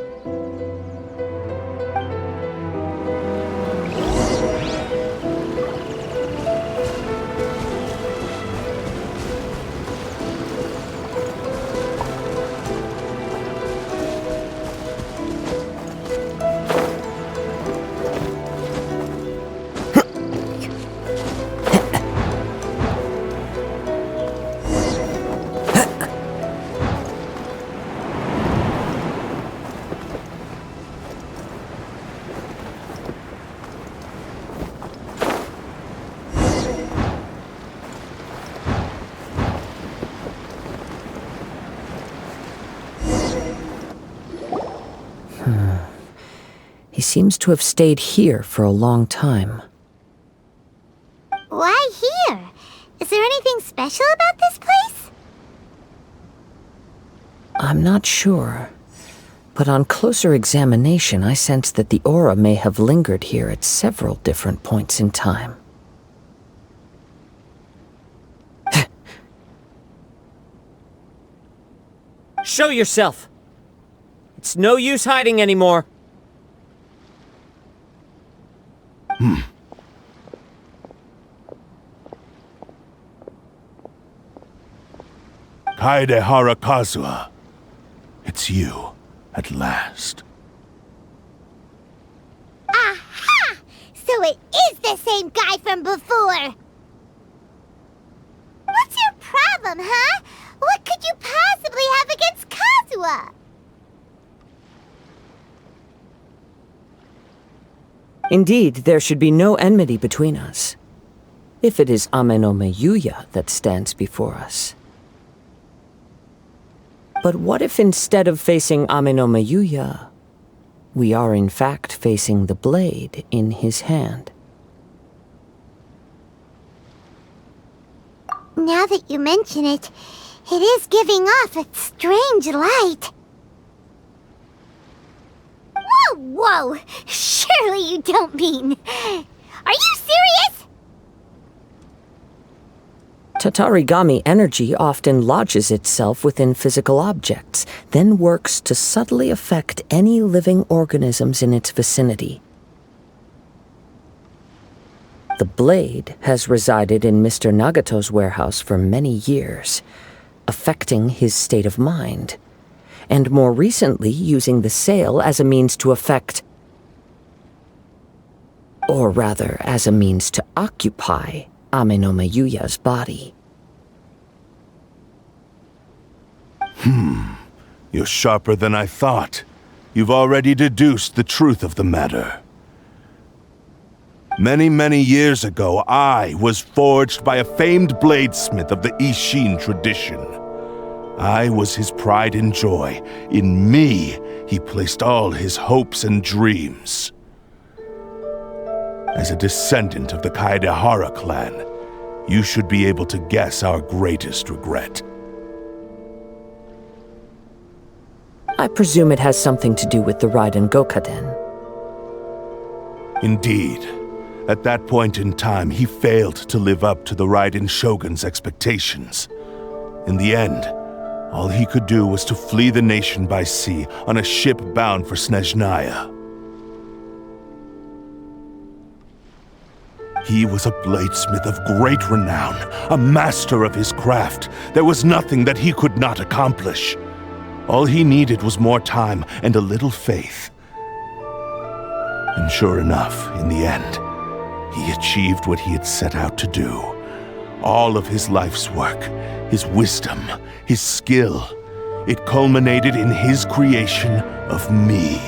He seems to have stayed here for a long time. Why here? Is there anything special about this place? I'm not sure. But on closer examination, I sense that the aura may have lingered here at several different points in time. Show yourself! It's no use hiding anymore. Kaedehara Kazuha. It's you, at last. Aha! So it is the same guy from before! What's your problem, huh? What could you possibly have against Kazuha? Indeed, there should be no enmity between us. If it is Ame no Miyuya that stands before us. But what if instead of facing Ame no Miyuya, we are in fact facing the blade in his hand? Now that you mention it, it is giving off a strange light. Whoa, whoa! Surely you don't mean... Are you serious? Tatarigami energy often lodges itself within physical objects, then works to subtly affect any living organisms in its vicinity. The blade has resided in Mr. Nagato's warehouse for many years, affecting his state of mind, and more recently using the sale as a means to affect, or rather as a means to occupy, Ame no Miyuya's body. You're sharper than I thought. You've already deduced the truth of the matter. Many, many years ago, I was forged by a famed bladesmith of the Ishin tradition. I was his pride and joy. In me, he placed all his hopes and dreams. As a descendant of the Kaedehara clan, you should be able to guess our greatest regret. I presume it has something to do with the Raiden Gokaden. Indeed. At that point in time, he failed to live up to the Raiden Shogun's expectations. In the end, all he could do was to flee the nation by sea on a ship bound for Snezhnaya. He was a bladesmith of great renown, a master of his craft. There was nothing that he could not accomplish. All he needed was more time and a little faith. And sure enough, in the end, he achieved what he had set out to do. All of his life's work, his wisdom, his skill, it culminated in his creation of me.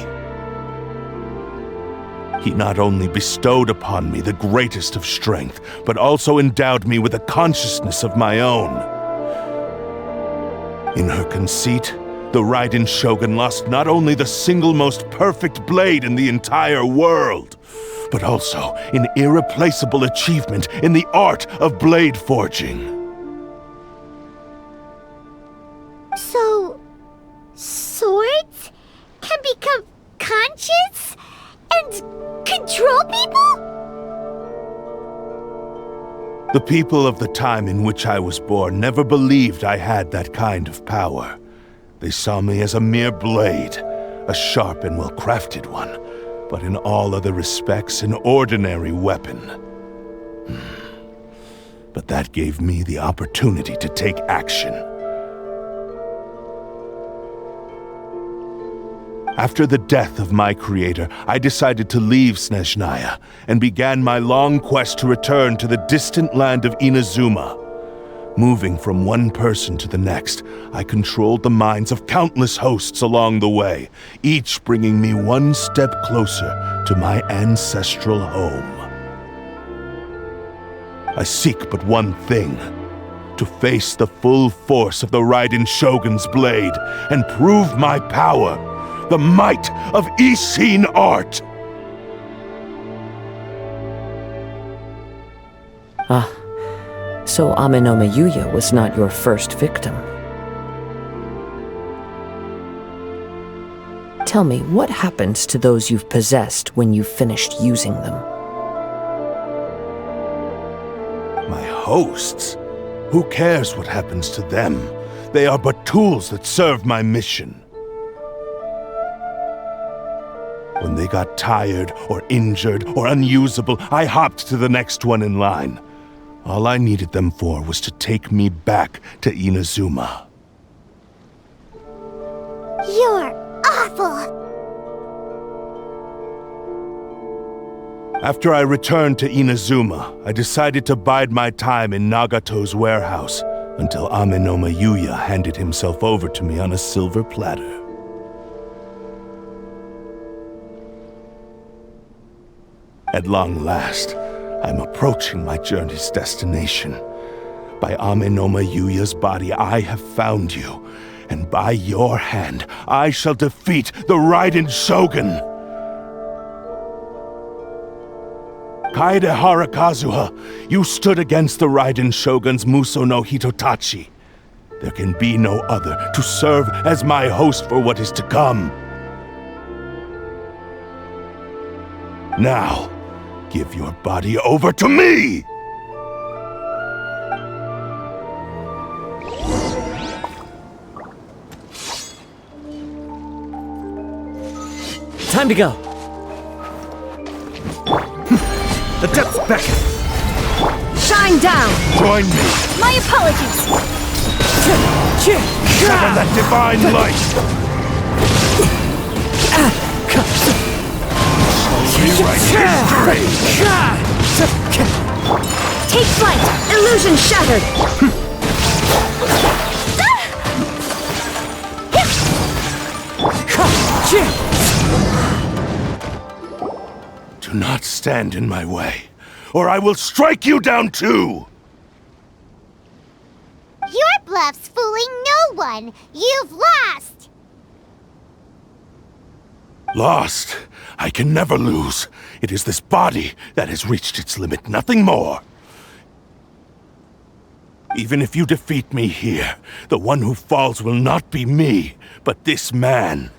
He not only bestowed upon me the greatest of strength, but also endowed me with a consciousness of my own. In her conceit, the Raiden Shogun lost not only the single most perfect blade in the entire world, but also an irreplaceable achievement in the art of blade forging. So, swords can become conscious and control people? The people of the time in which I was born never believed I had that kind of power. They saw me as a mere blade, a sharp and well-crafted one, but in all other respects an ordinary weapon. But that gave me the opportunity to take action. After the death of my creator, I decided to leave Snezhnaya and began my long quest to return to the distant land of Inazuma. Moving from one person to the next, I controlled the minds of countless hosts along the way, each bringing me one step closer to my ancestral home. I seek but one thing: to face the full force of the Raiden Shogun's blade and prove my power, the might of Ishin art! So Amenoma Yuya was not your first victim. Tell me, what happens to those you've possessed when you've finished using them? My hosts? Who cares what happens to them? They are but tools that serve my mission. When they got tired, or injured, or unusable, I hopped to the next one in line. All I needed them for was to take me back to Inazuma. You're awful! After I returned to Inazuma, I decided to bide my time in Nagato's warehouse until Amenoma Yuya handed himself over to me on a silver platter. At long last, I'm approaching my journey's destination. By Amenoma Yuya's body, I have found you, and by your hand, I shall defeat the Raiden Shogun! Kaedehara Kazuha, you stood against the Raiden Shogun's Muso no Hitotachi. There can be no other to serve as my host for what is to come. Now, give your body over to me! Time to go. The depths beckon. Shine down! Join me! My apologies! Sever that divine light! Rewrite history! Take flight! Illusion shattered! Do not stand in my way, or I will strike you down too! Your bluff's fooling no one! You've lost! Lost? I can never lose. It is this body that has reached its limit, nothing more. Even if you defeat me here, the one who falls will not be me, but this man.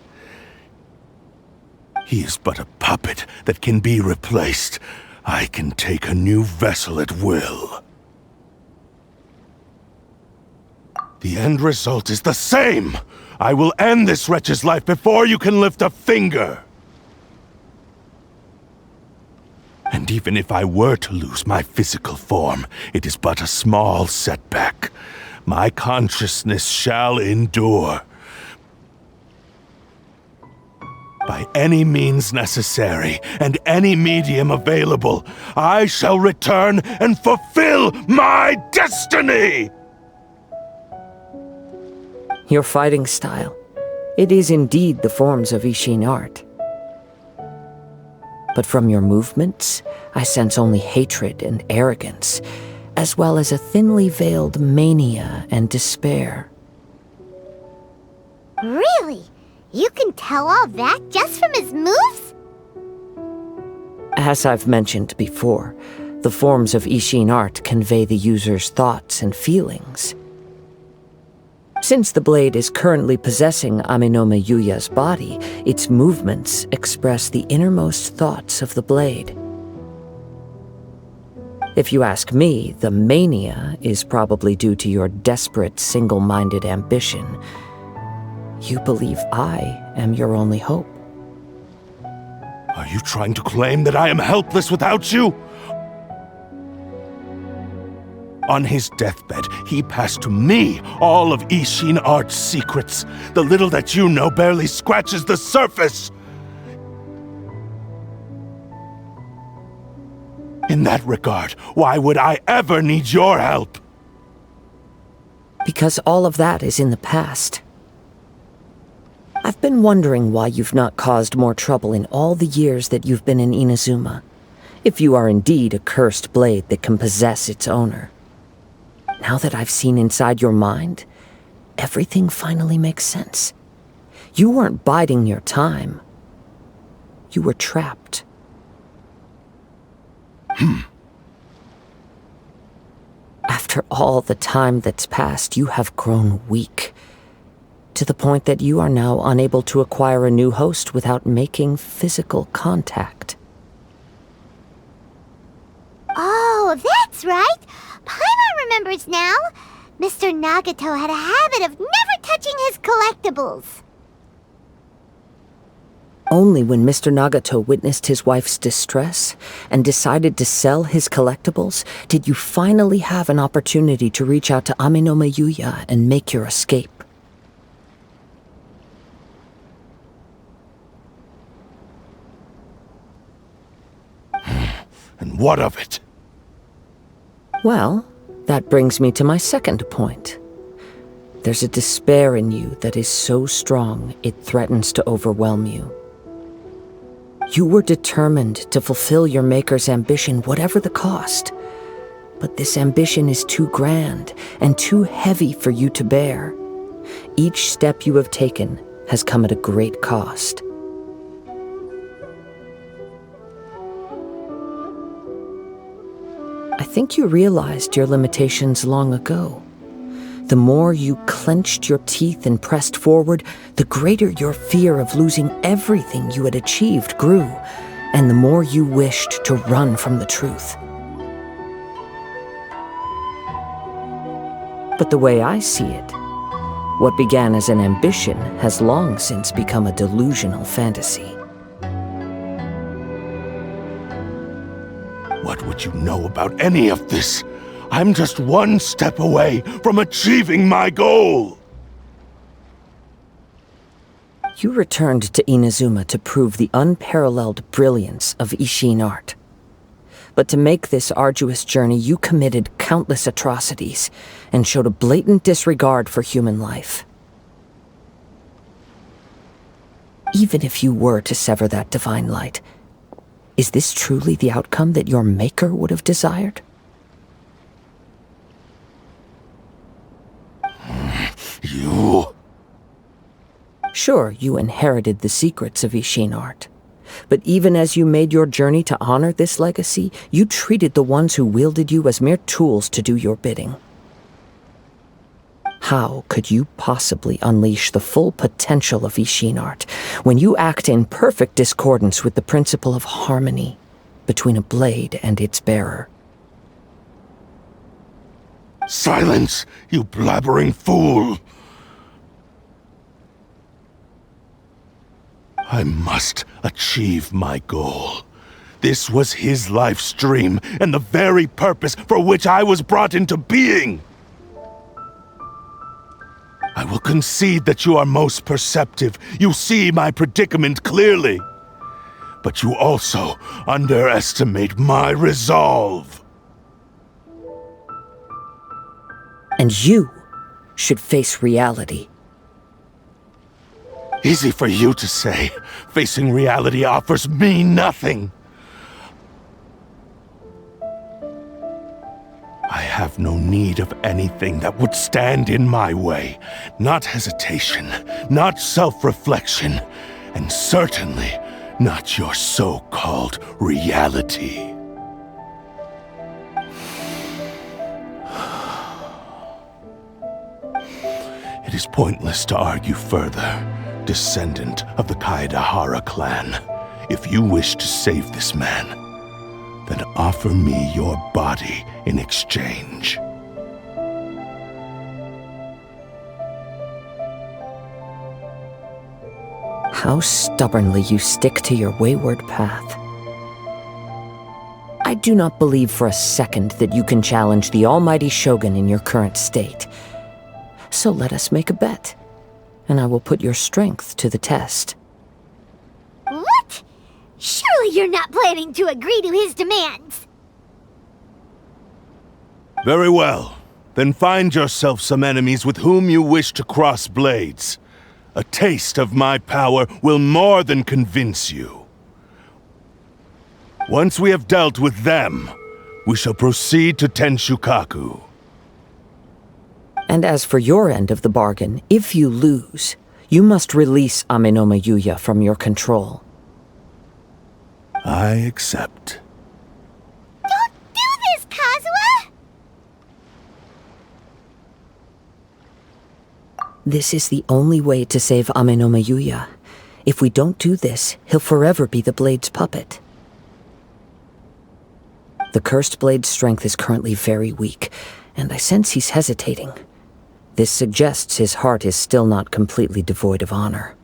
He is but a puppet that can be replaced. I can take a new vessel at will. The end result is the same! I will end this wretch's life before you can lift a finger! And even if I were to lose my physical form, it is but a small setback. My consciousness shall endure. By any means necessary, and any medium available, I shall return and fulfill my destiny! Your fighting style. It is indeed the forms of Ishin art. But from your movements, I sense only hatred and arrogance, as well as a thinly veiled mania and despair. Really? You can tell all that just from his moves? As I've mentioned before, the forms of Ishin art convey the user's thoughts and feelings. Since the blade is currently possessing Amenoma Yuya's body, its movements express the innermost thoughts of the blade. If you ask me, the mania is probably due to your desperate, single-minded ambition. You believe I am your only hope. Are you trying to claim that I am helpless without you? On his deathbed, he passed to me all of Ishin Art's secrets. The little that you know barely scratches the surface. In that regard, why would I ever need your help? Because all of that is in the past. I've been wondering why you've not caused more trouble in all the years that you've been in Inazuma, if you are indeed a cursed blade that can possess its owner. Now that I've seen inside your mind, everything finally makes sense. You weren't biding your time. You were trapped. After all the time that's passed, you have grown weak, to the point that you are now unable to acquire a new host without making physical contact. Oh, that's right. Paimon remembers now. Mr. Nagato had a habit of never touching his collectibles. Only when Mr. Nagato witnessed his wife's distress and decided to sell his collectibles did you finally have an opportunity to reach out to Ame-no-me Yuya and make your escape. And what of it? Well, that brings me to my second point. There's a despair in you that is so strong it threatens to overwhelm you. You were determined to fulfill your maker's ambition, whatever the cost. But this ambition is too grand and too heavy for you to bear. Each step you have taken has come at a great cost. I think you realized your limitations long ago. The more you clenched your teeth and pressed forward, the greater your fear of losing everything you had achieved grew, and the more you wished to run from the truth. But the way I see it, what began as an ambition has long since become a delusional fantasy. What would you know about any of this? I'm just one step away from achieving my goal! You returned to Inazuma to prove the unparalleled brilliance of Ishin art. But to make this arduous journey, you committed countless atrocities and showed a blatant disregard for human life. Even if you were to sever that divine light, is this truly the outcome that your maker would have desired? You... Sure, you inherited the secrets of Ishin art. But even as you made your journey to honor this legacy, you treated the ones who wielded you as mere tools to do your bidding. How could you possibly unleash the full potential of Ishin art when you act in perfect discordance with the principle of harmony between a blade and its bearer? Silence, you blabbering fool! I must achieve my goal. This was his life's dream, and the very purpose for which I was brought into being. I will concede that you are most perceptive. You see my predicament clearly. But you also underestimate my resolve. And you should face reality. Easy for you to say. Facing reality offers me nothing. I have no need of anything that would stand in my way. Not hesitation, not self-reflection, and certainly not your so-called reality. It is pointless to argue further, descendant of the Kaedahara clan. If you wish to save this man, then offer me your body in exchange. How stubbornly you stick to your wayward path. I do not believe for a second that you can challenge the almighty Shogun in your current state. So let us make a bet, and I will put your strength to the test. What? Surely you're not planning to agree to his demands. Very well. Then find yourself some enemies with whom you wish to cross blades. A taste of my power will more than convince you. Once we have dealt with them, we shall proceed to Tenshukaku. And as for your end of the bargain, if you lose, you must release Amenoma Yuya from your control. I accept. Don't do this, Kazuha! This is the only way to save Amenoma Yuya. If we don't do this, he'll forever be the Blade's puppet. The Cursed Blade's strength is currently very weak, and I sense he's hesitating. This suggests his heart is still not completely devoid of honor.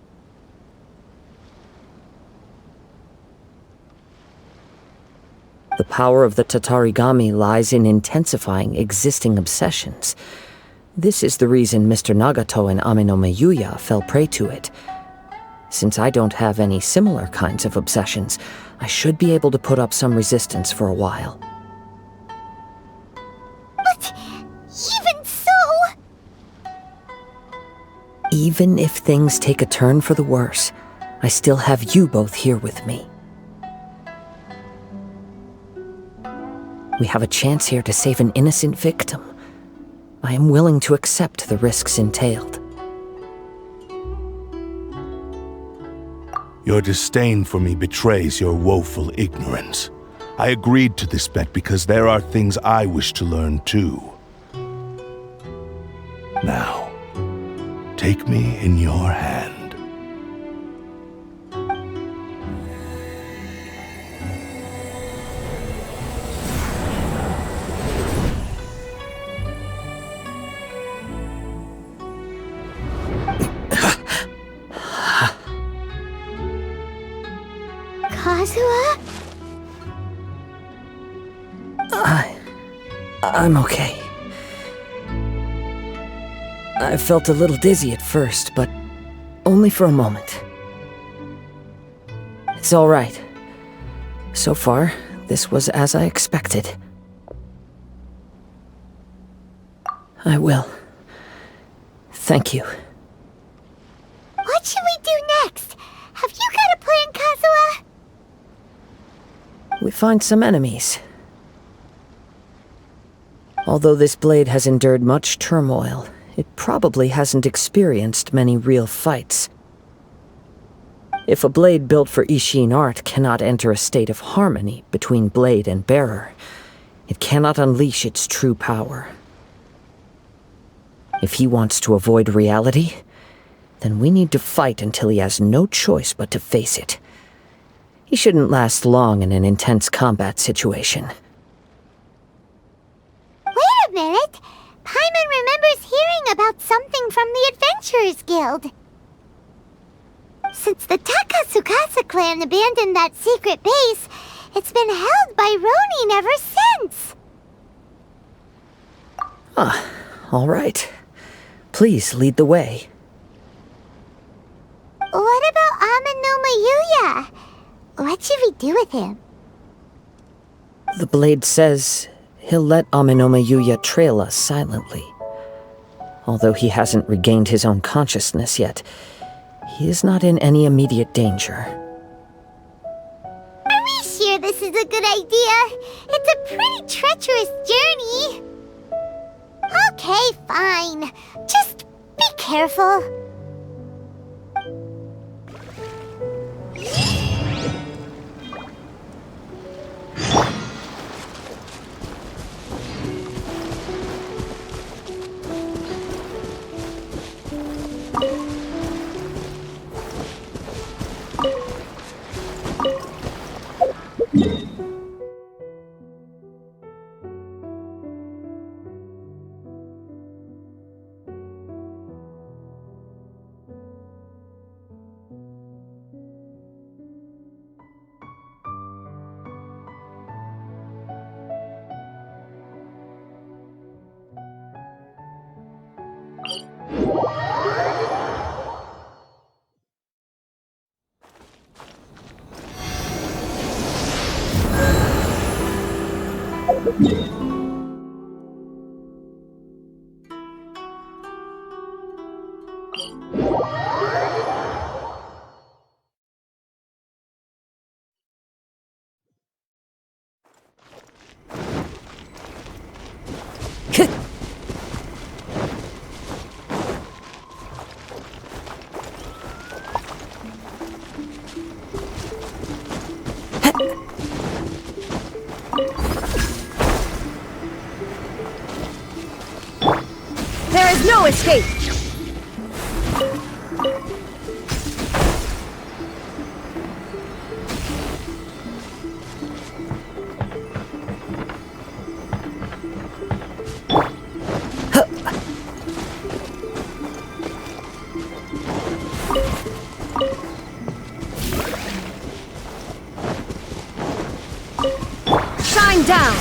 The power of the Tatarigami lies in intensifying existing obsessions. This is the reason Mr. Nagato and Amenoma Yuya fell prey to it. Since I don't have any similar kinds of obsessions, I should be able to put up some resistance for a while. But even so... Even if things take a turn for the worse, I still have you both here with me. We have a chance here to save an innocent victim. I am willing to accept the risks entailed. Your disdain for me betrays your woeful ignorance. I agreed to this bet because there are things I wish to learn too. Now, take me in your hand. Kazuha? I'm okay. I felt a little dizzy at first, but only for a moment. It's all right. So far, this was as I expected. I will. Thank you. What should we do next? Have you got a plan, Kazuha? We find some enemies. Although this blade has endured much turmoil, it probably hasn't experienced many real fights. If a blade built for Ishin art cannot enter a state of harmony between blade and bearer, it cannot unleash its true power. If he wants to avoid reality, then we need to fight until he has no choice but to face it. He shouldn't last long in an intense combat situation. Wait a minute! Paimon remembers hearing about something from the Adventurers Guild. Since the Takasukasa clan abandoned that secret base, it's been held by Ronin ever since. All right. Please lead the way. What about Amenoma Yuya? What should we do with him? The blade says he'll let Amenoma Yuya trail us silently. Although he hasn't regained his own consciousness yet, he is not in any immediate danger. Are we sure this is a good idea? It's a pretty treacherous journey. Okay, fine. Just be careful. There is no escape! Shine down!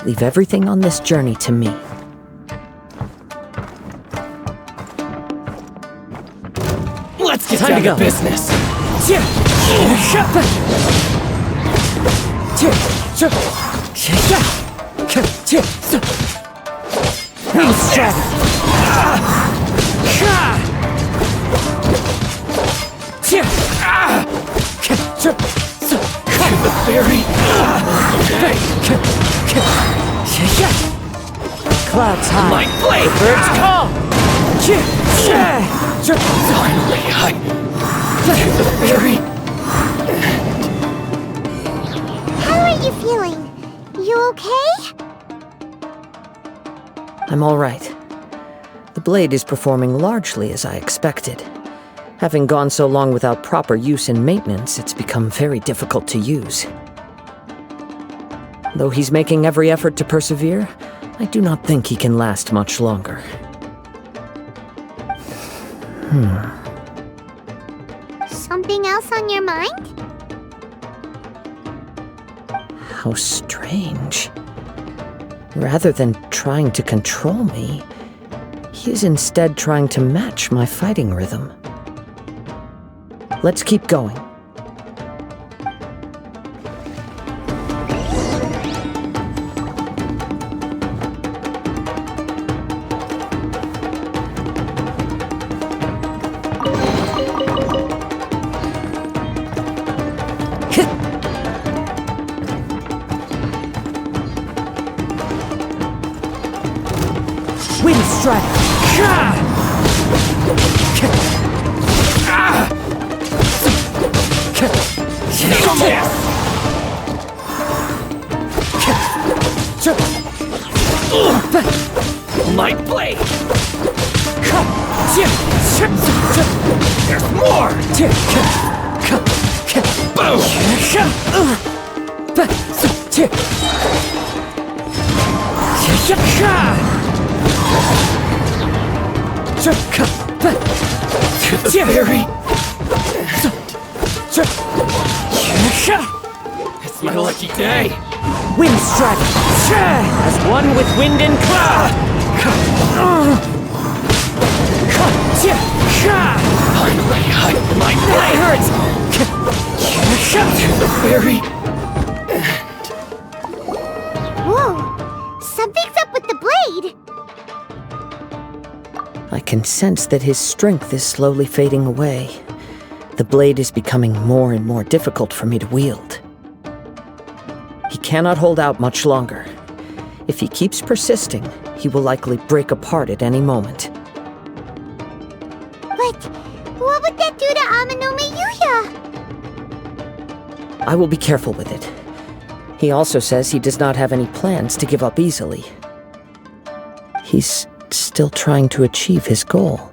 Leave everything on this journey to me. Let's get Time down to go. business. To the ferry. Clouds high. My blade. Birds call. Finally, to the ferry. How are you feeling? You okay? I'm all right. The blade is performing largely as I expected. Having gone so long without proper use and maintenance, it's become very difficult to use. Though he's making every effort to persevere, I do not think he can last much longer. Something else on your mind? How strange. Rather than trying to control me, he is instead trying to match my fighting rhythm. Let's keep going. Wind strike! My blade. There's more. To the ferry. It's my lucky day. Wind strike! As one with wind and cloud! Finally, my blade hurts. To the ferry. Whoa! Something's up with the blade! I can sense that his strength is slowly fading away. The blade is becoming more and more difficult for me to wield. He cannot hold out much longer. If he keeps persisting, he will likely break apart at any moment. But what would that do to Amanome Yuya? I will be careful with it. He also says he does not have any plans to give up easily. He's still trying to achieve his goal.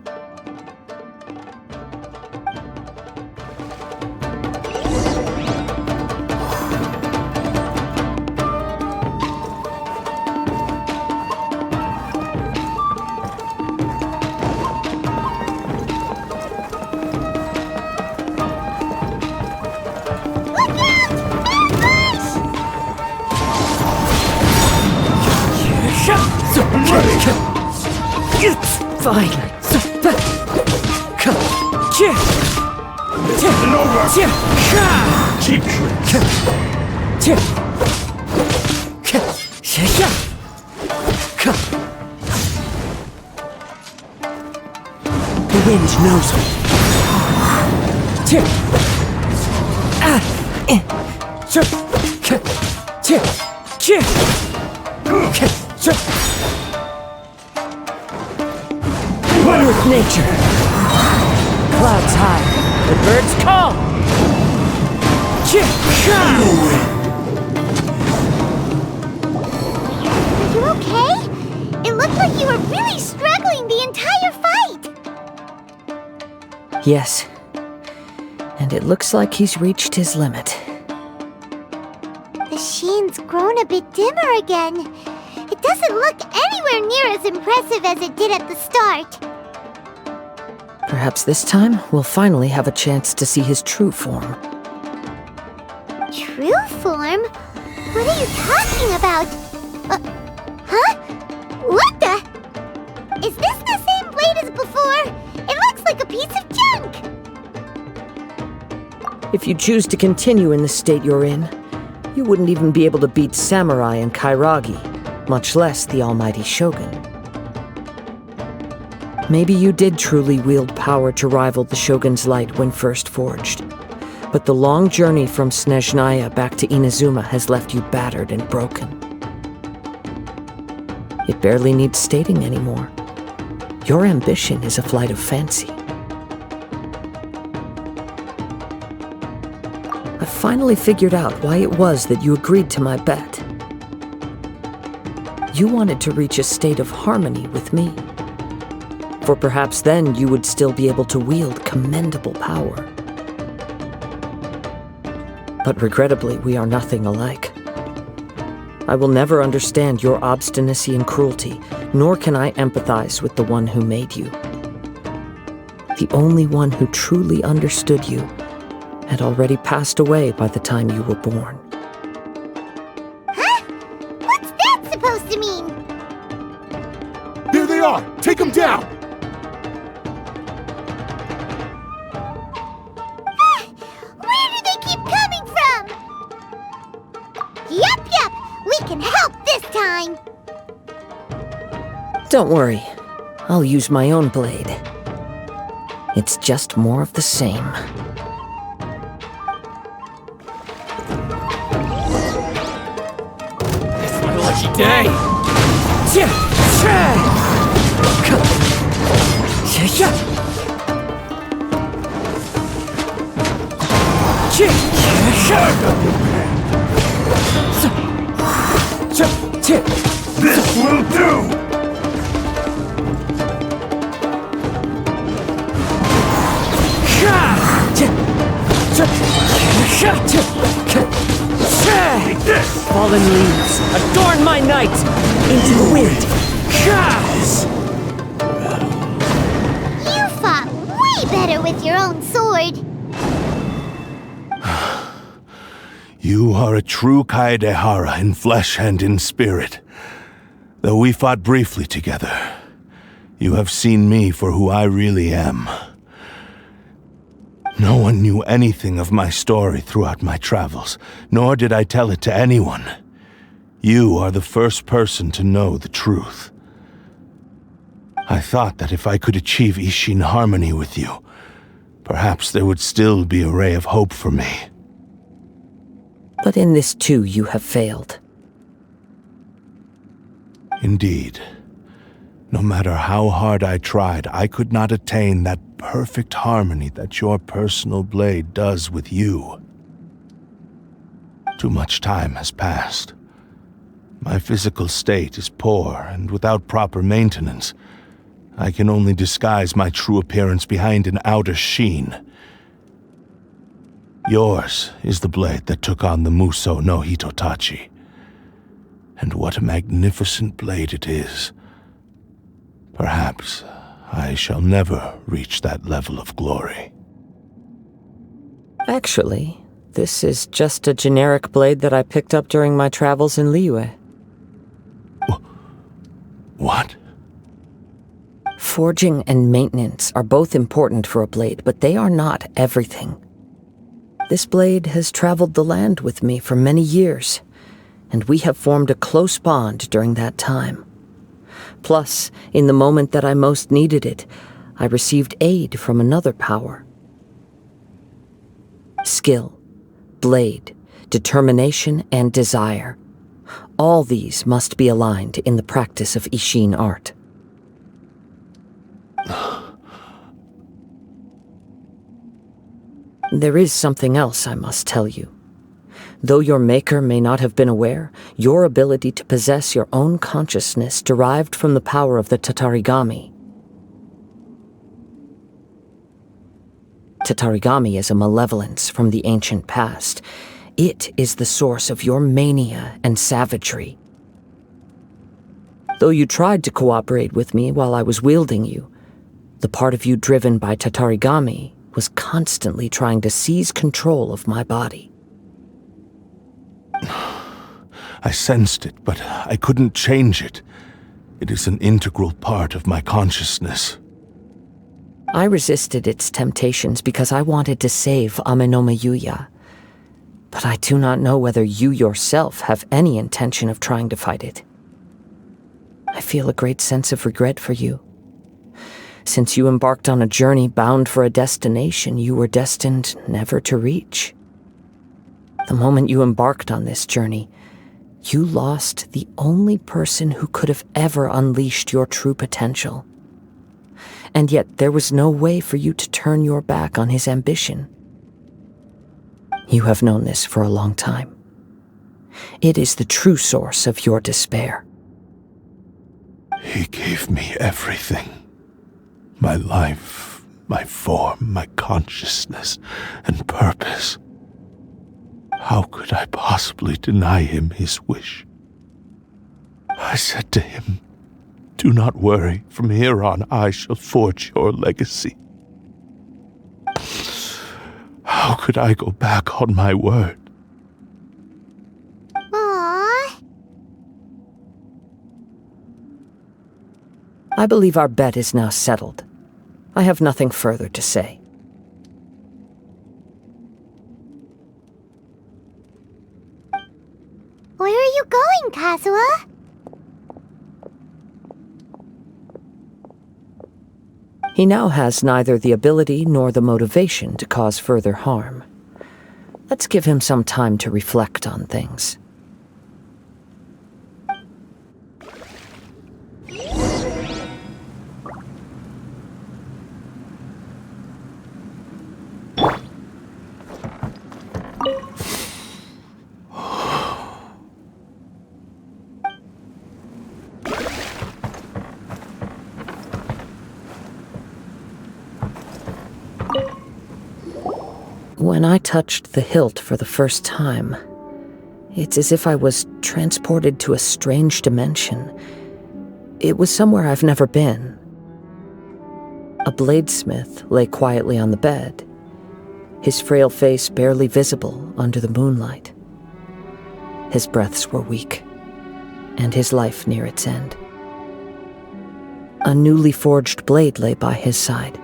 Fine. This isn't over! Cheap The wind knows me. One with nature. Clouds high, the birds call. Are you okay? It looked like you were really struggling the entire fight. Yes. And it looks like he's reached his limit. The sheen's grown a bit dimmer again. It doesn't look anywhere near as impressive as it did at the start. Perhaps this time, we'll finally have a chance to see his true form. True form? What are you talking about? Huh? What the? Is this the same blade as before? It looks like a piece of junk! If you choose to continue in the state you're in, you wouldn't even be able to beat Samurai and Kairagi, much less the almighty Shogun. Maybe you did truly wield power to rival the Shogun's light when first forged. But the long journey from Snezhnaya back to Inazuma has left you battered and broken. It barely needs stating anymore. Your ambition is a flight of fancy. I finally figured out why it was that you agreed to my bet. You wanted to reach a state of harmony with me. For perhaps then you would still be able to wield commendable power. But regrettably, we are nothing alike. I will never understand your obstinacy and cruelty, nor can I empathize with the one who made you. The only one who truly understood you had already passed away by the time you were born. Huh? What's that supposed to mean? There they are! Take them down! Where do they keep coming from? Yup, we can help this time! Don't worry, I'll use my own blade. It's just more of the same. It's my lucky day! This will do! Fallen leaves, adorn my night! Into the wind! You fought way better with your own sword! You are a true Kaedehara in flesh and in spirit. Though we fought briefly together, you have seen me for who I really am. No one knew anything of my story throughout my travels, nor did I tell it to anyone. You are the first person to know the truth. I thought that if I could achieve Ishin harmony with you, perhaps there would still be a ray of hope for me. But in this too you have failed. Indeed. No matter how hard I tried, I could not attain that perfect harmony that your personal blade does with you. Too much time has passed. My physical state is poor, and without proper maintenance, I can only disguise my true appearance behind an outer sheen. Yours is the blade that took on the Muso no Hitotachi. And what a magnificent blade it is. Perhaps I shall never reach that level of glory. Actually, this is just a generic blade that I picked up during my travels in Liyue. What? Forging and maintenance are both important for a blade, but they are not everything. This blade has traveled the land with me for many years, and we have formed a close bond during that time. Plus, in the moment that I most needed it, I received aid from another power. Skill, blade, determination, and desire. All these must be aligned in the practice of Ishin art. There is something else I must tell you. Though your maker may not have been aware, your ability to possess your own consciousness derived from the power of the Tatarigami. Tatarigami is a malevolence from the ancient past. It is the source of your mania and savagery. Though you tried to cooperate with me while I was wielding you, the part of you driven by Tatarigami was constantly trying to seize control of my body. I sensed it, but I couldn't change it. It is an integral part of my consciousness. I resisted its temptations because I wanted to save Amenoma Yuya. But I do not know whether you yourself have any intention of trying to fight it. I feel a great sense of regret for you. Since you embarked on a journey bound for a destination you were destined never to reach. The moment you embarked on this journey, you lost the only person who could have ever unleashed your true potential. And yet there was no way for you to turn your back on his ambition. You have known this for a long time. It is the true source of your despair. He gave me everything. My life, my form, my consciousness, and purpose. How could I possibly deny him his wish? I said to him, "Do not worry, from here on I shall forge your legacy." How could I go back on my word? Aww. I believe our bet is now settled. I have nothing further to say. Where are you going, Kazuha? He now has neither the ability nor the motivation to cause further harm. Let's give him some time to reflect on things. When I touched the hilt for the first time, it's as if I was transported to a strange dimension. It was somewhere I've never been. A bladesmith lay quietly on the bed, his frail face barely visible under the moonlight. His breaths were weak, and his life near its end. A newly forged blade lay by his side,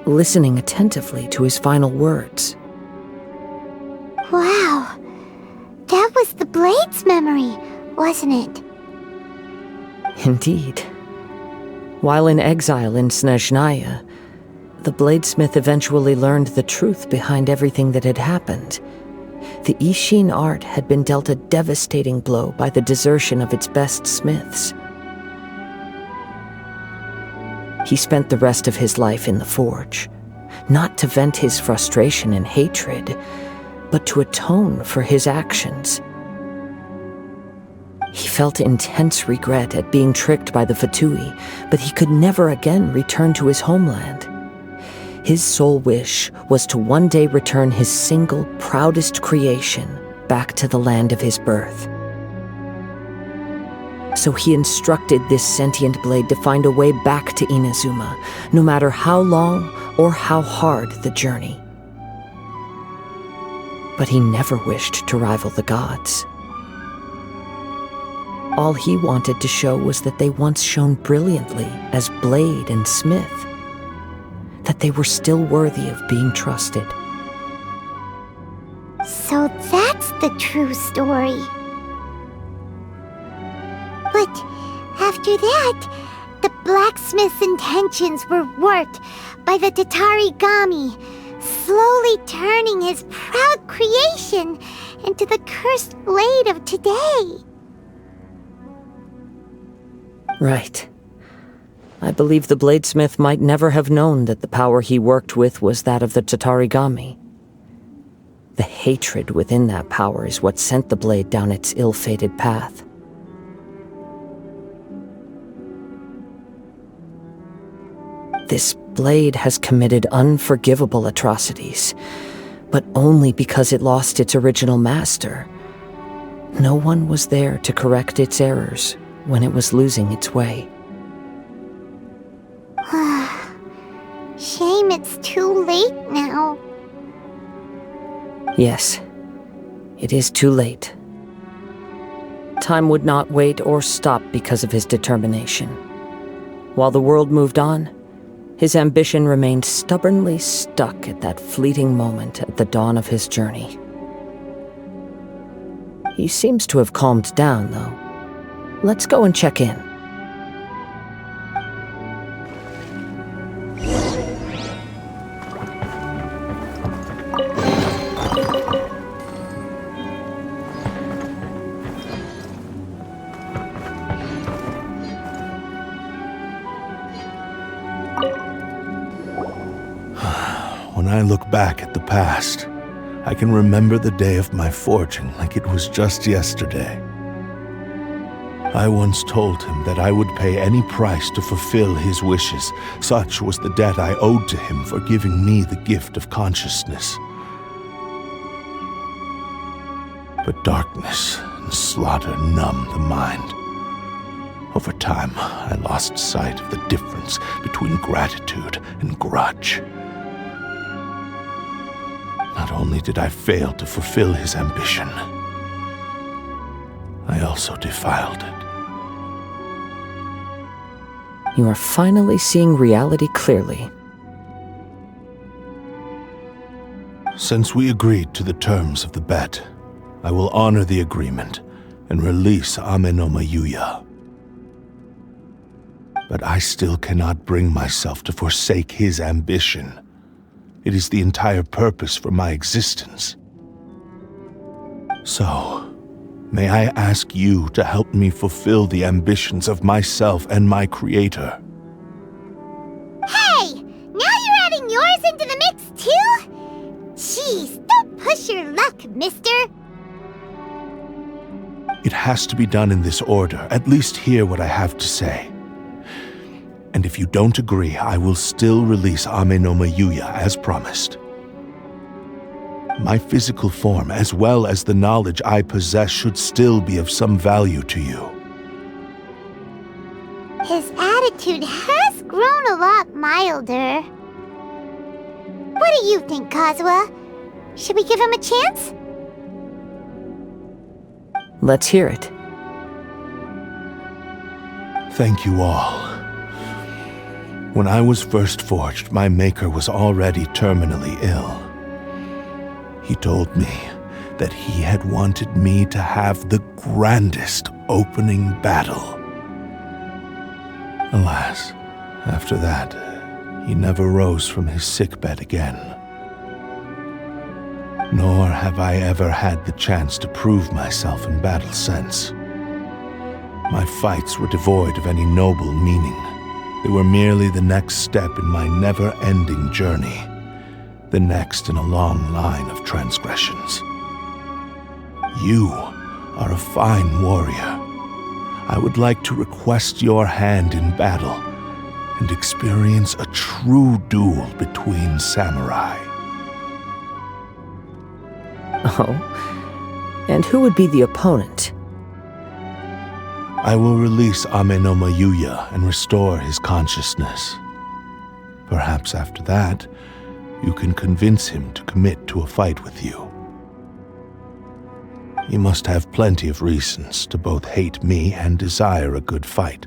listening attentively to his final words. Wow. That was the Blade's memory, wasn't it? Indeed. While in exile in Snezhnaya, the bladesmith eventually learned the truth behind everything that had happened. The Ishin art had been dealt a devastating blow by the desertion of its best smiths. He spent the rest of his life in the forge, not to vent his frustration and hatred, but to atone for his actions. He felt intense regret at being tricked by the Fatui, but he could never again return to his homeland. His sole wish was to one day return his single, proudest creation back to the land of his birth. So he instructed this sentient blade to find a way back to Inazuma, no matter how long or how hard the journey. But he never wished to rival the gods. All he wanted to show was that they once shone brilliantly as blade and smith, that they were still worthy of being trusted. So that's the true story. But after that, the blacksmith's intentions were warped by the Tatarigami, slowly turning his proud creation into the cursed blade of today. Right. I believe the bladesmith might never have known that the power he worked with was that of the Tatarigami. The hatred within that power is what sent the blade down its ill-fated path. This blade has committed unforgivable atrocities, but only because it lost its original master. No one was there to correct its errors when it was losing its way. Shame it's too late now. Yes, it is too late. Time would not wait or stop because of his determination. While the world moved on, his ambition remained stubbornly stuck at that fleeting moment at the dawn of his journey. He seems to have calmed down, though. Let's go and check in. When I look back at the past, I can remember the day of my forging like it was just yesterday. I once told him that I would pay any price to fulfill his wishes. Such was the debt I owed to him for giving me the gift of consciousness. But darkness and slaughter numb the mind. Over time, I lost sight of the difference between gratitude and grudge. Not only did I fail to fulfill his ambition, I also defiled it. You are finally seeing reality clearly. Since we agreed to the terms of the bet, I will honor the agreement and release Amenoma Yuya. But I still cannot bring myself to forsake his ambition. It is the entire purpose for my existence. So, may I ask you to help me fulfill the ambitions of myself and my creator? Hey! Now you're adding yours into the mix too? Jeez, don't push your luck, mister. It has to be done in this order. At least hear what I have to say. And if you don't agree, I will still release Amenoma Yuya as promised. My physical form, as well as the knowledge I possess, should still be of some value to you. His attitude has grown a lot milder. What do you think, Kazuha? Should we give him a chance? Let's hear it. Thank you all. When I was first forged, my maker was already terminally ill. He told me that he had wanted me to have the grandest opening battle. Alas, after that, he never rose from his sickbed again. Nor have I ever had the chance to prove myself in battle since. My fights were devoid of any noble meaning. They were merely the next step in my never-ending journey, the next in a long line of transgressions. You are a fine warrior. I would like to request your hand in battle and experience a true duel between samurai. Oh? And who would be the opponent? I will release Amenoma Yuya and restore his consciousness. Perhaps after that, you can convince him to commit to a fight with you. You must have plenty of reasons to both hate me and desire a good fight.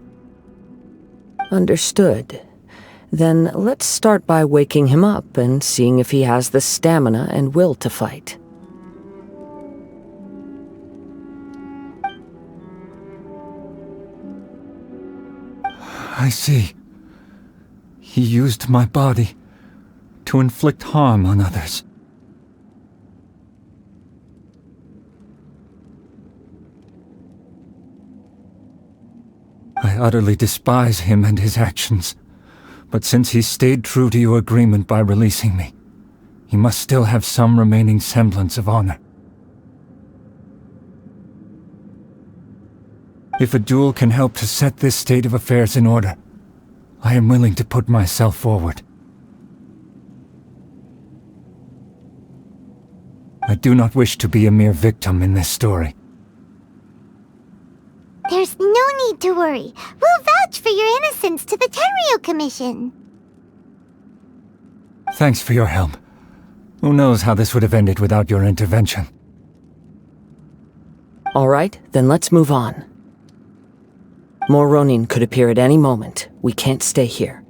Understood. Then let's start by waking him up and seeing if he has the stamina and will to fight. I see. He used my body to inflict harm on others. I utterly despise him and his actions, but since he stayed true to your agreement by releasing me, he must still have some remaining semblance of honor. If a duel can help to set this state of affairs in order, I am willing to put myself forward. I do not wish to be a mere victim in this story. There's no need to worry. We'll vouch for your innocence to the Tenryu Commission. Thanks for your help. Who knows how this would have ended without your intervention? All right, then let's move on. More Ronin could appear at any moment. We can't stay here.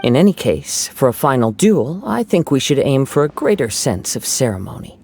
In any case, for a final duel, I think we should aim for a greater sense of ceremony.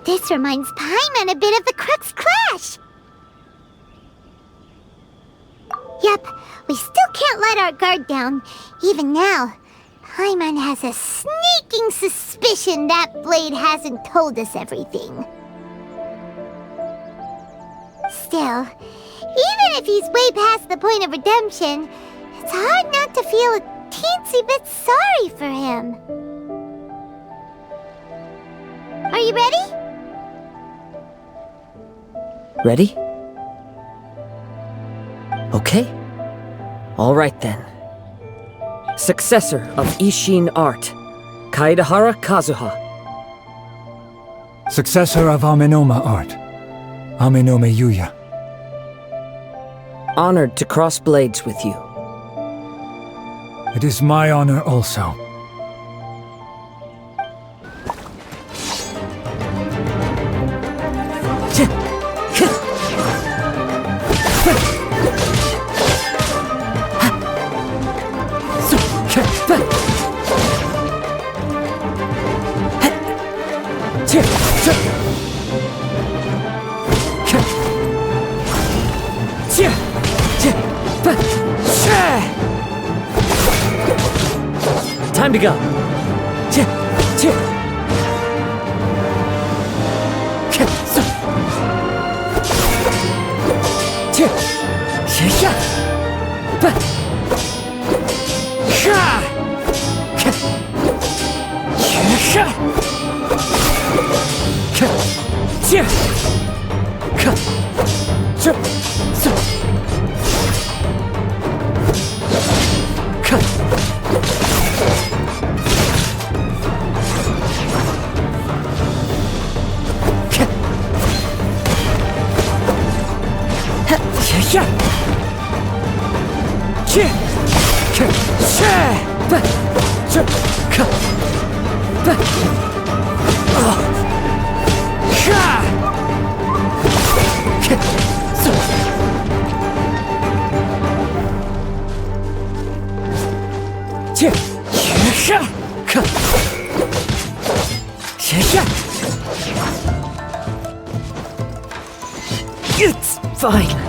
This reminds Paimon a bit of the Crux Clash. Yep, we still can't let our guard down. Even now, Paimon has a sneaking suspicion that blade hasn't told us everything. Still, even if he's way past the point of redemption, it's hard not to feel a teensy bit sorry for him. Are you ready? Ready? Okay. All right then. Successor of Ishin art, Kaedahara Kazuha. Successor of Amenoma art, Amenome Yuya. Honored to cross blades with you. It is my honor also. Time to go. It's fine.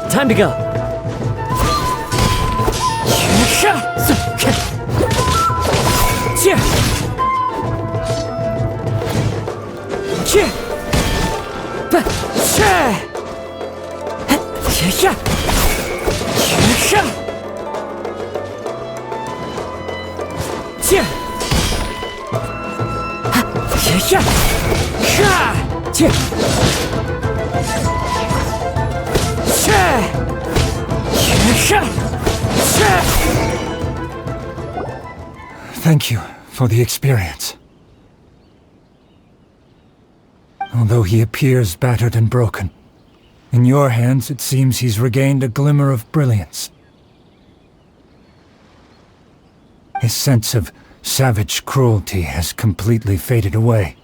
Time to go. Thank you for the experience. Although he appears battered and broken, in your hands it seems he's regained a glimmer of brilliance. His sense of savage cruelty has completely faded away,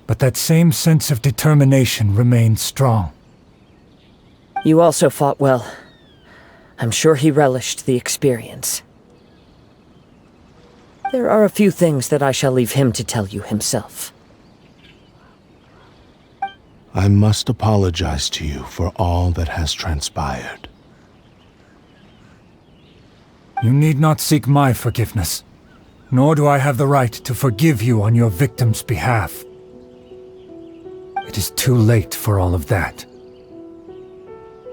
but that same sense of determination remains strong. You also fought well. I'm sure he relished the experience. There are a few things that I shall leave him to tell you himself. I must apologize to you for all that has transpired. You need not seek my forgiveness, nor do I have the right to forgive you on your victim's behalf. It is too late for all of that.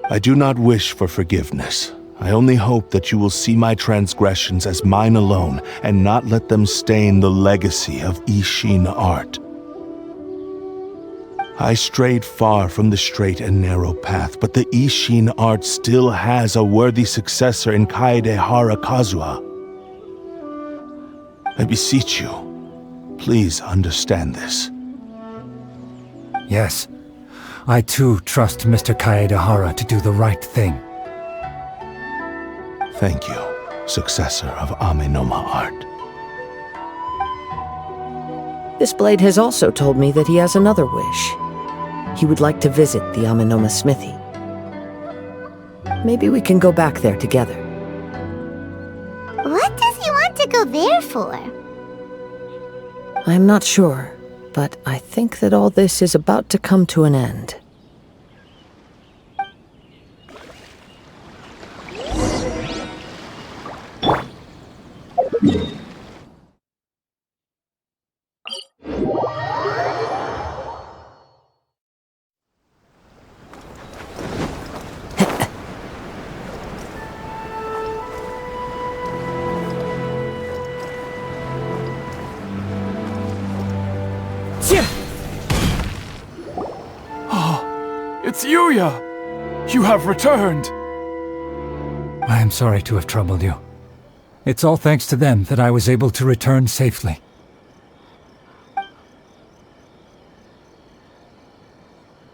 I do not wish for forgiveness. I only hope that you will see my transgressions as mine alone and not let them stain the legacy of Ishin art. I strayed far from the straight and narrow path, but the Ishin art still has a worthy successor in Kaedehara Kazuha. I beseech you, please understand this. Yes, I too trust Mr. Kaedehara to do the right thing. Thank you, successor of Amenoma art. This blade has also told me that he has another wish. He would like to visit the Amenoma smithy. Maybe we can go back there together. What does he want to go there for? I'm not sure, but I think that all this is about to come to an end. It's Yuya! You have returned! I am sorry to have troubled you. It's all thanks to them that I was able to return safely.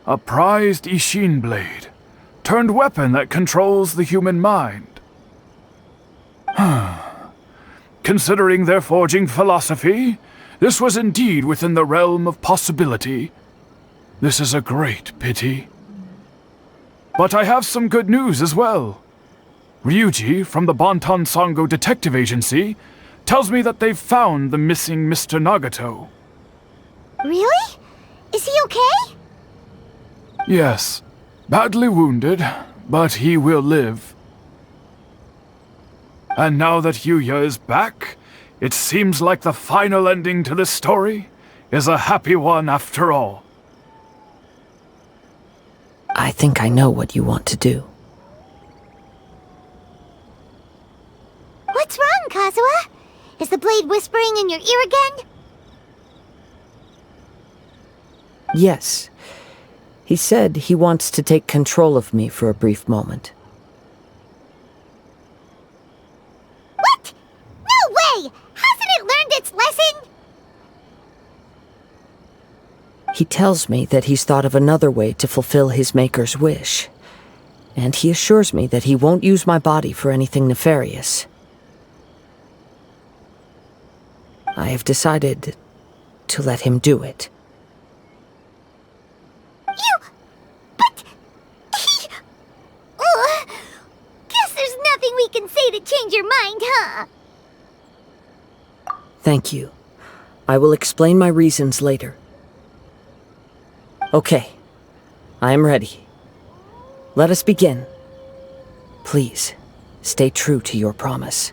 A prized Ishin blade, turned weapon that controls the human mind. Considering their forging philosophy, this was indeed within the realm of possibility. This is a great pity. But I have some good news as well. Ryuji, from the Bonton Sango Detective Agency, tells me that they've found the missing Mr. Nagato. Really? Is he okay? Yes, badly wounded, but he will live. And now that Yuya is back, it seems like the final ending to this story is a happy one after all. I think I know what you want to do. What's wrong, Kazuha? Is the blade whispering in your ear again? Yes. He said he wants to take control of me for a brief moment. What? No way! Hasn't it learned its lesson? He tells me that he's thought of another way to fulfill his maker's wish. And he assures me that he won't use my body for anything nefarious. I have decided to let him do it. But... Guess there's nothing we can say to change your mind, huh? Thank you. I will explain my reasons later. Okay. I am ready. Let us begin. Please, stay true to your promise.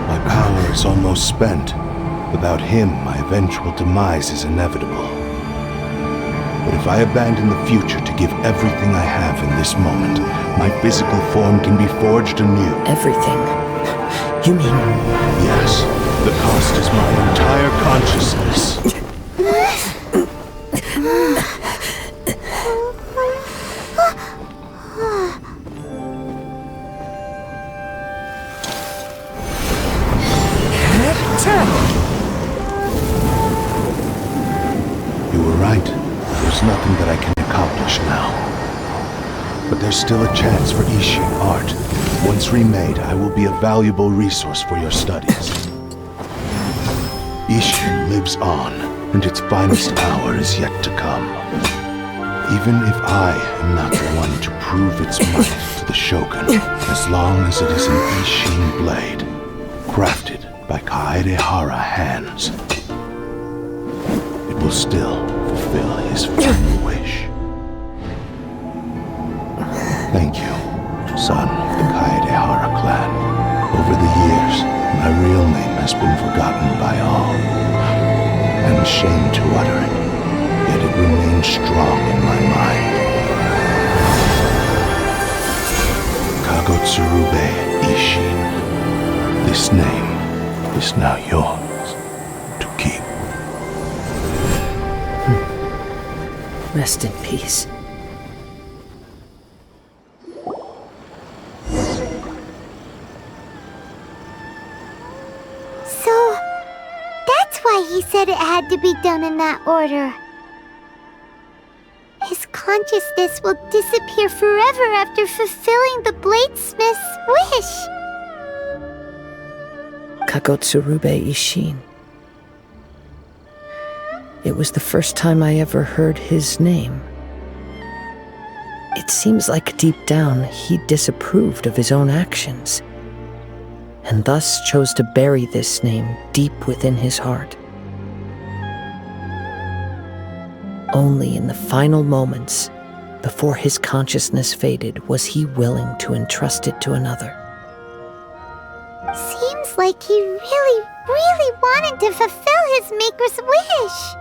My power is almost spent. Without him, my eventual demise is inevitable. But if I abandon the future to give everything I have in this moment, my physical form can be forged anew. Everything? You mean... Yes. The cost is my entire consciousness. You were right. There's nothing that I can accomplish now. But there's still a chance for Ishin art. Once remade, I will be a valuable resource for your studies. Ishin lives on, and its finest hour is yet to come. Even if I am not the one to prove its might to the Shogun, as long as it is an Ishin blade, crafted by Kaedehara hands, it will still fulfill his final wish. Thank you, son of the Kaedehara clan. Over the years, my real name has been forgotten by all. I'm ashamed to utter it, yet it remains strong in my mind. Kagotsurube Ishin. This name is now yours to keep. Rest in peace. So, that's why he said it had to be done in that order. His consciousness will disappear forever after fulfilling the bladesmith's wish. Kagotsurube Ishin. It was the first time I ever heard his name. It seems like deep down he disapproved of his own actions, and thus chose to bury this name deep within his heart. Only in the final moments, before his consciousness faded, was he willing to entrust it to another. Seems like he really wanted to fulfill his maker's wish.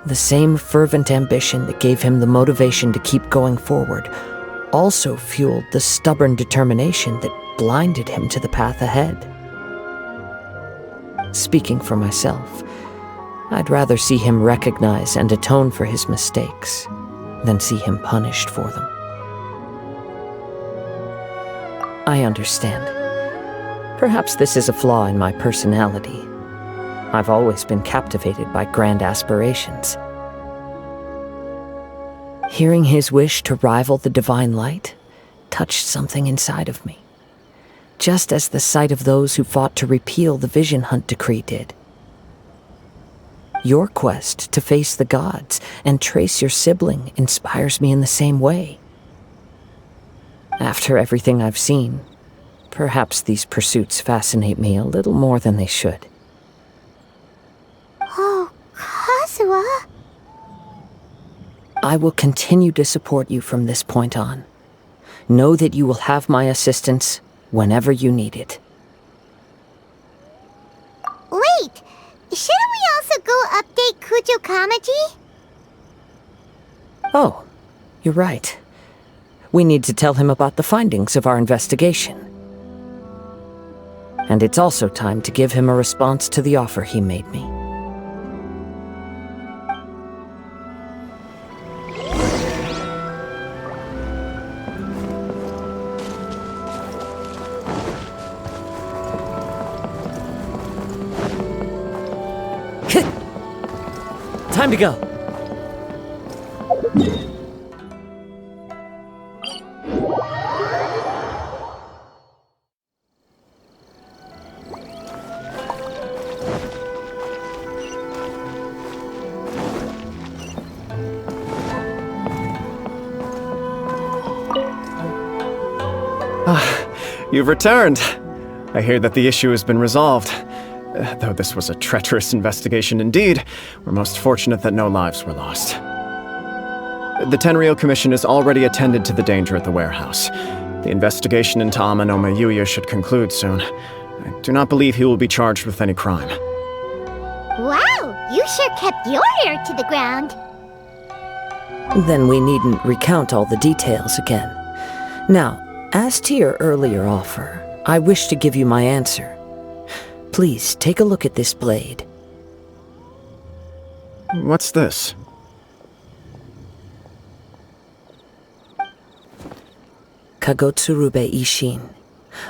The same fervent ambition that gave him the motivation to keep going forward also fueled the stubborn determination that blinded him to the path ahead. Speaking for myself, I'd rather see him recognize and atone for his mistakes than see him punished for them. I understand. Perhaps this is a flaw in my personality. I've always been captivated by grand aspirations. Hearing his wish to rival the divine light touched something inside of me, just as the sight of those who fought to repeal the Vision Hunt decree did. Your quest to face the gods and trace your sibling inspires me in the same way. After everything I've seen, perhaps these pursuits fascinate me a little more than they should. Oh, Kazuha. I will continue to support you from this point on. Know that you will have my assistance whenever you need it. Wait! Shouldn't we also go update Kujo Kamaji? Oh, you're right. We need to tell him about the findings of our investigation. And it's also time to give him a response to the offer he made me. Time to go. You've returned. I hear that the issue has been resolved. Though this was a treacherous investigation indeed, we're most fortunate that no lives were lost. The Tenryou Commission has already attended to the danger at the warehouse. The investigation into Amanoma Yuya should conclude soon. I do not believe he will be charged with any crime. Wow, you sure kept your ear to the ground. Then we needn't recount all the details again. Now, as to your earlier offer, I wish to give you my answer. Please take a look at this blade. What's this? Kagotsurube Ishin,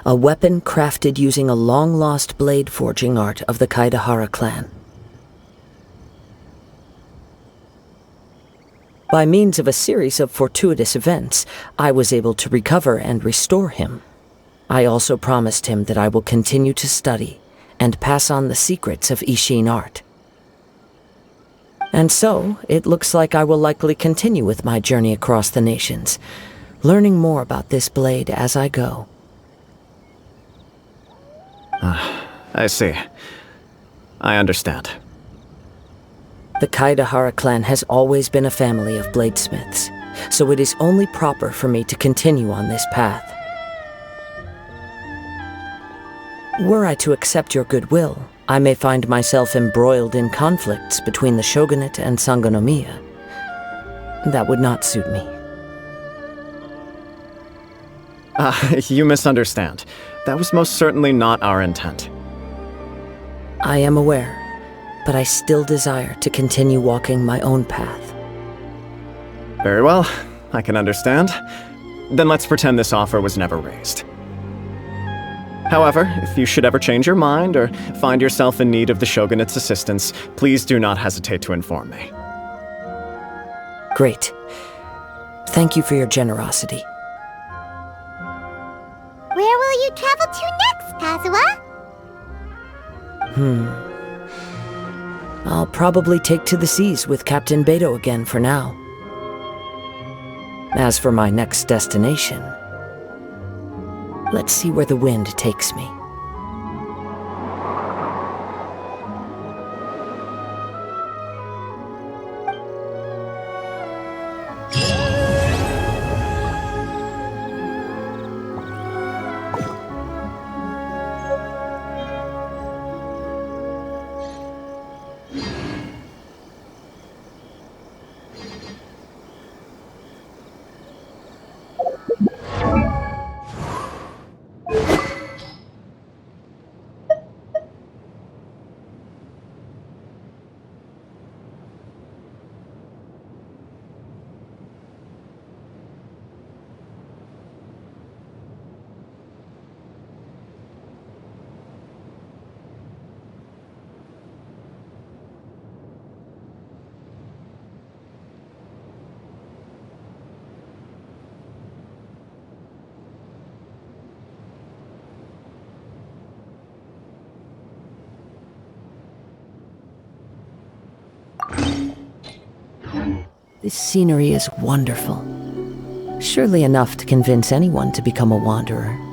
a weapon crafted using a long-lost blade forging art of the Kaidahara clan. By means of a series of fortuitous events, I was able to recover and restore him. I also promised him that I will continue to study and pass on the secrets of Ishin art. And so, it looks like I will likely continue with my journey across the nations, learning more about this blade as I go. I see. I understand. The Kaidahara clan has always been a family of bladesmiths, so it is only proper for me to continue on this path. Were I to accept your goodwill, I may find myself embroiled in conflicts between the shogunate and Sangonomiya. That would not suit me. You misunderstand. That was most certainly not our intent. I am aware, but I still desire to continue walking my own path. Very well, I can understand. Then let's pretend this offer was never raised. However, if you should ever change your mind or find yourself in need of the Shogunate's assistance, please do not hesitate to inform me. Great. Thank you for your generosity. Where will you travel to next, Kazuha? I'll probably take to the seas with Captain Beto again for now. As for my next destination, let's see where the wind takes me. This scenery is wonderful. Surely enough to convince anyone to become a wanderer.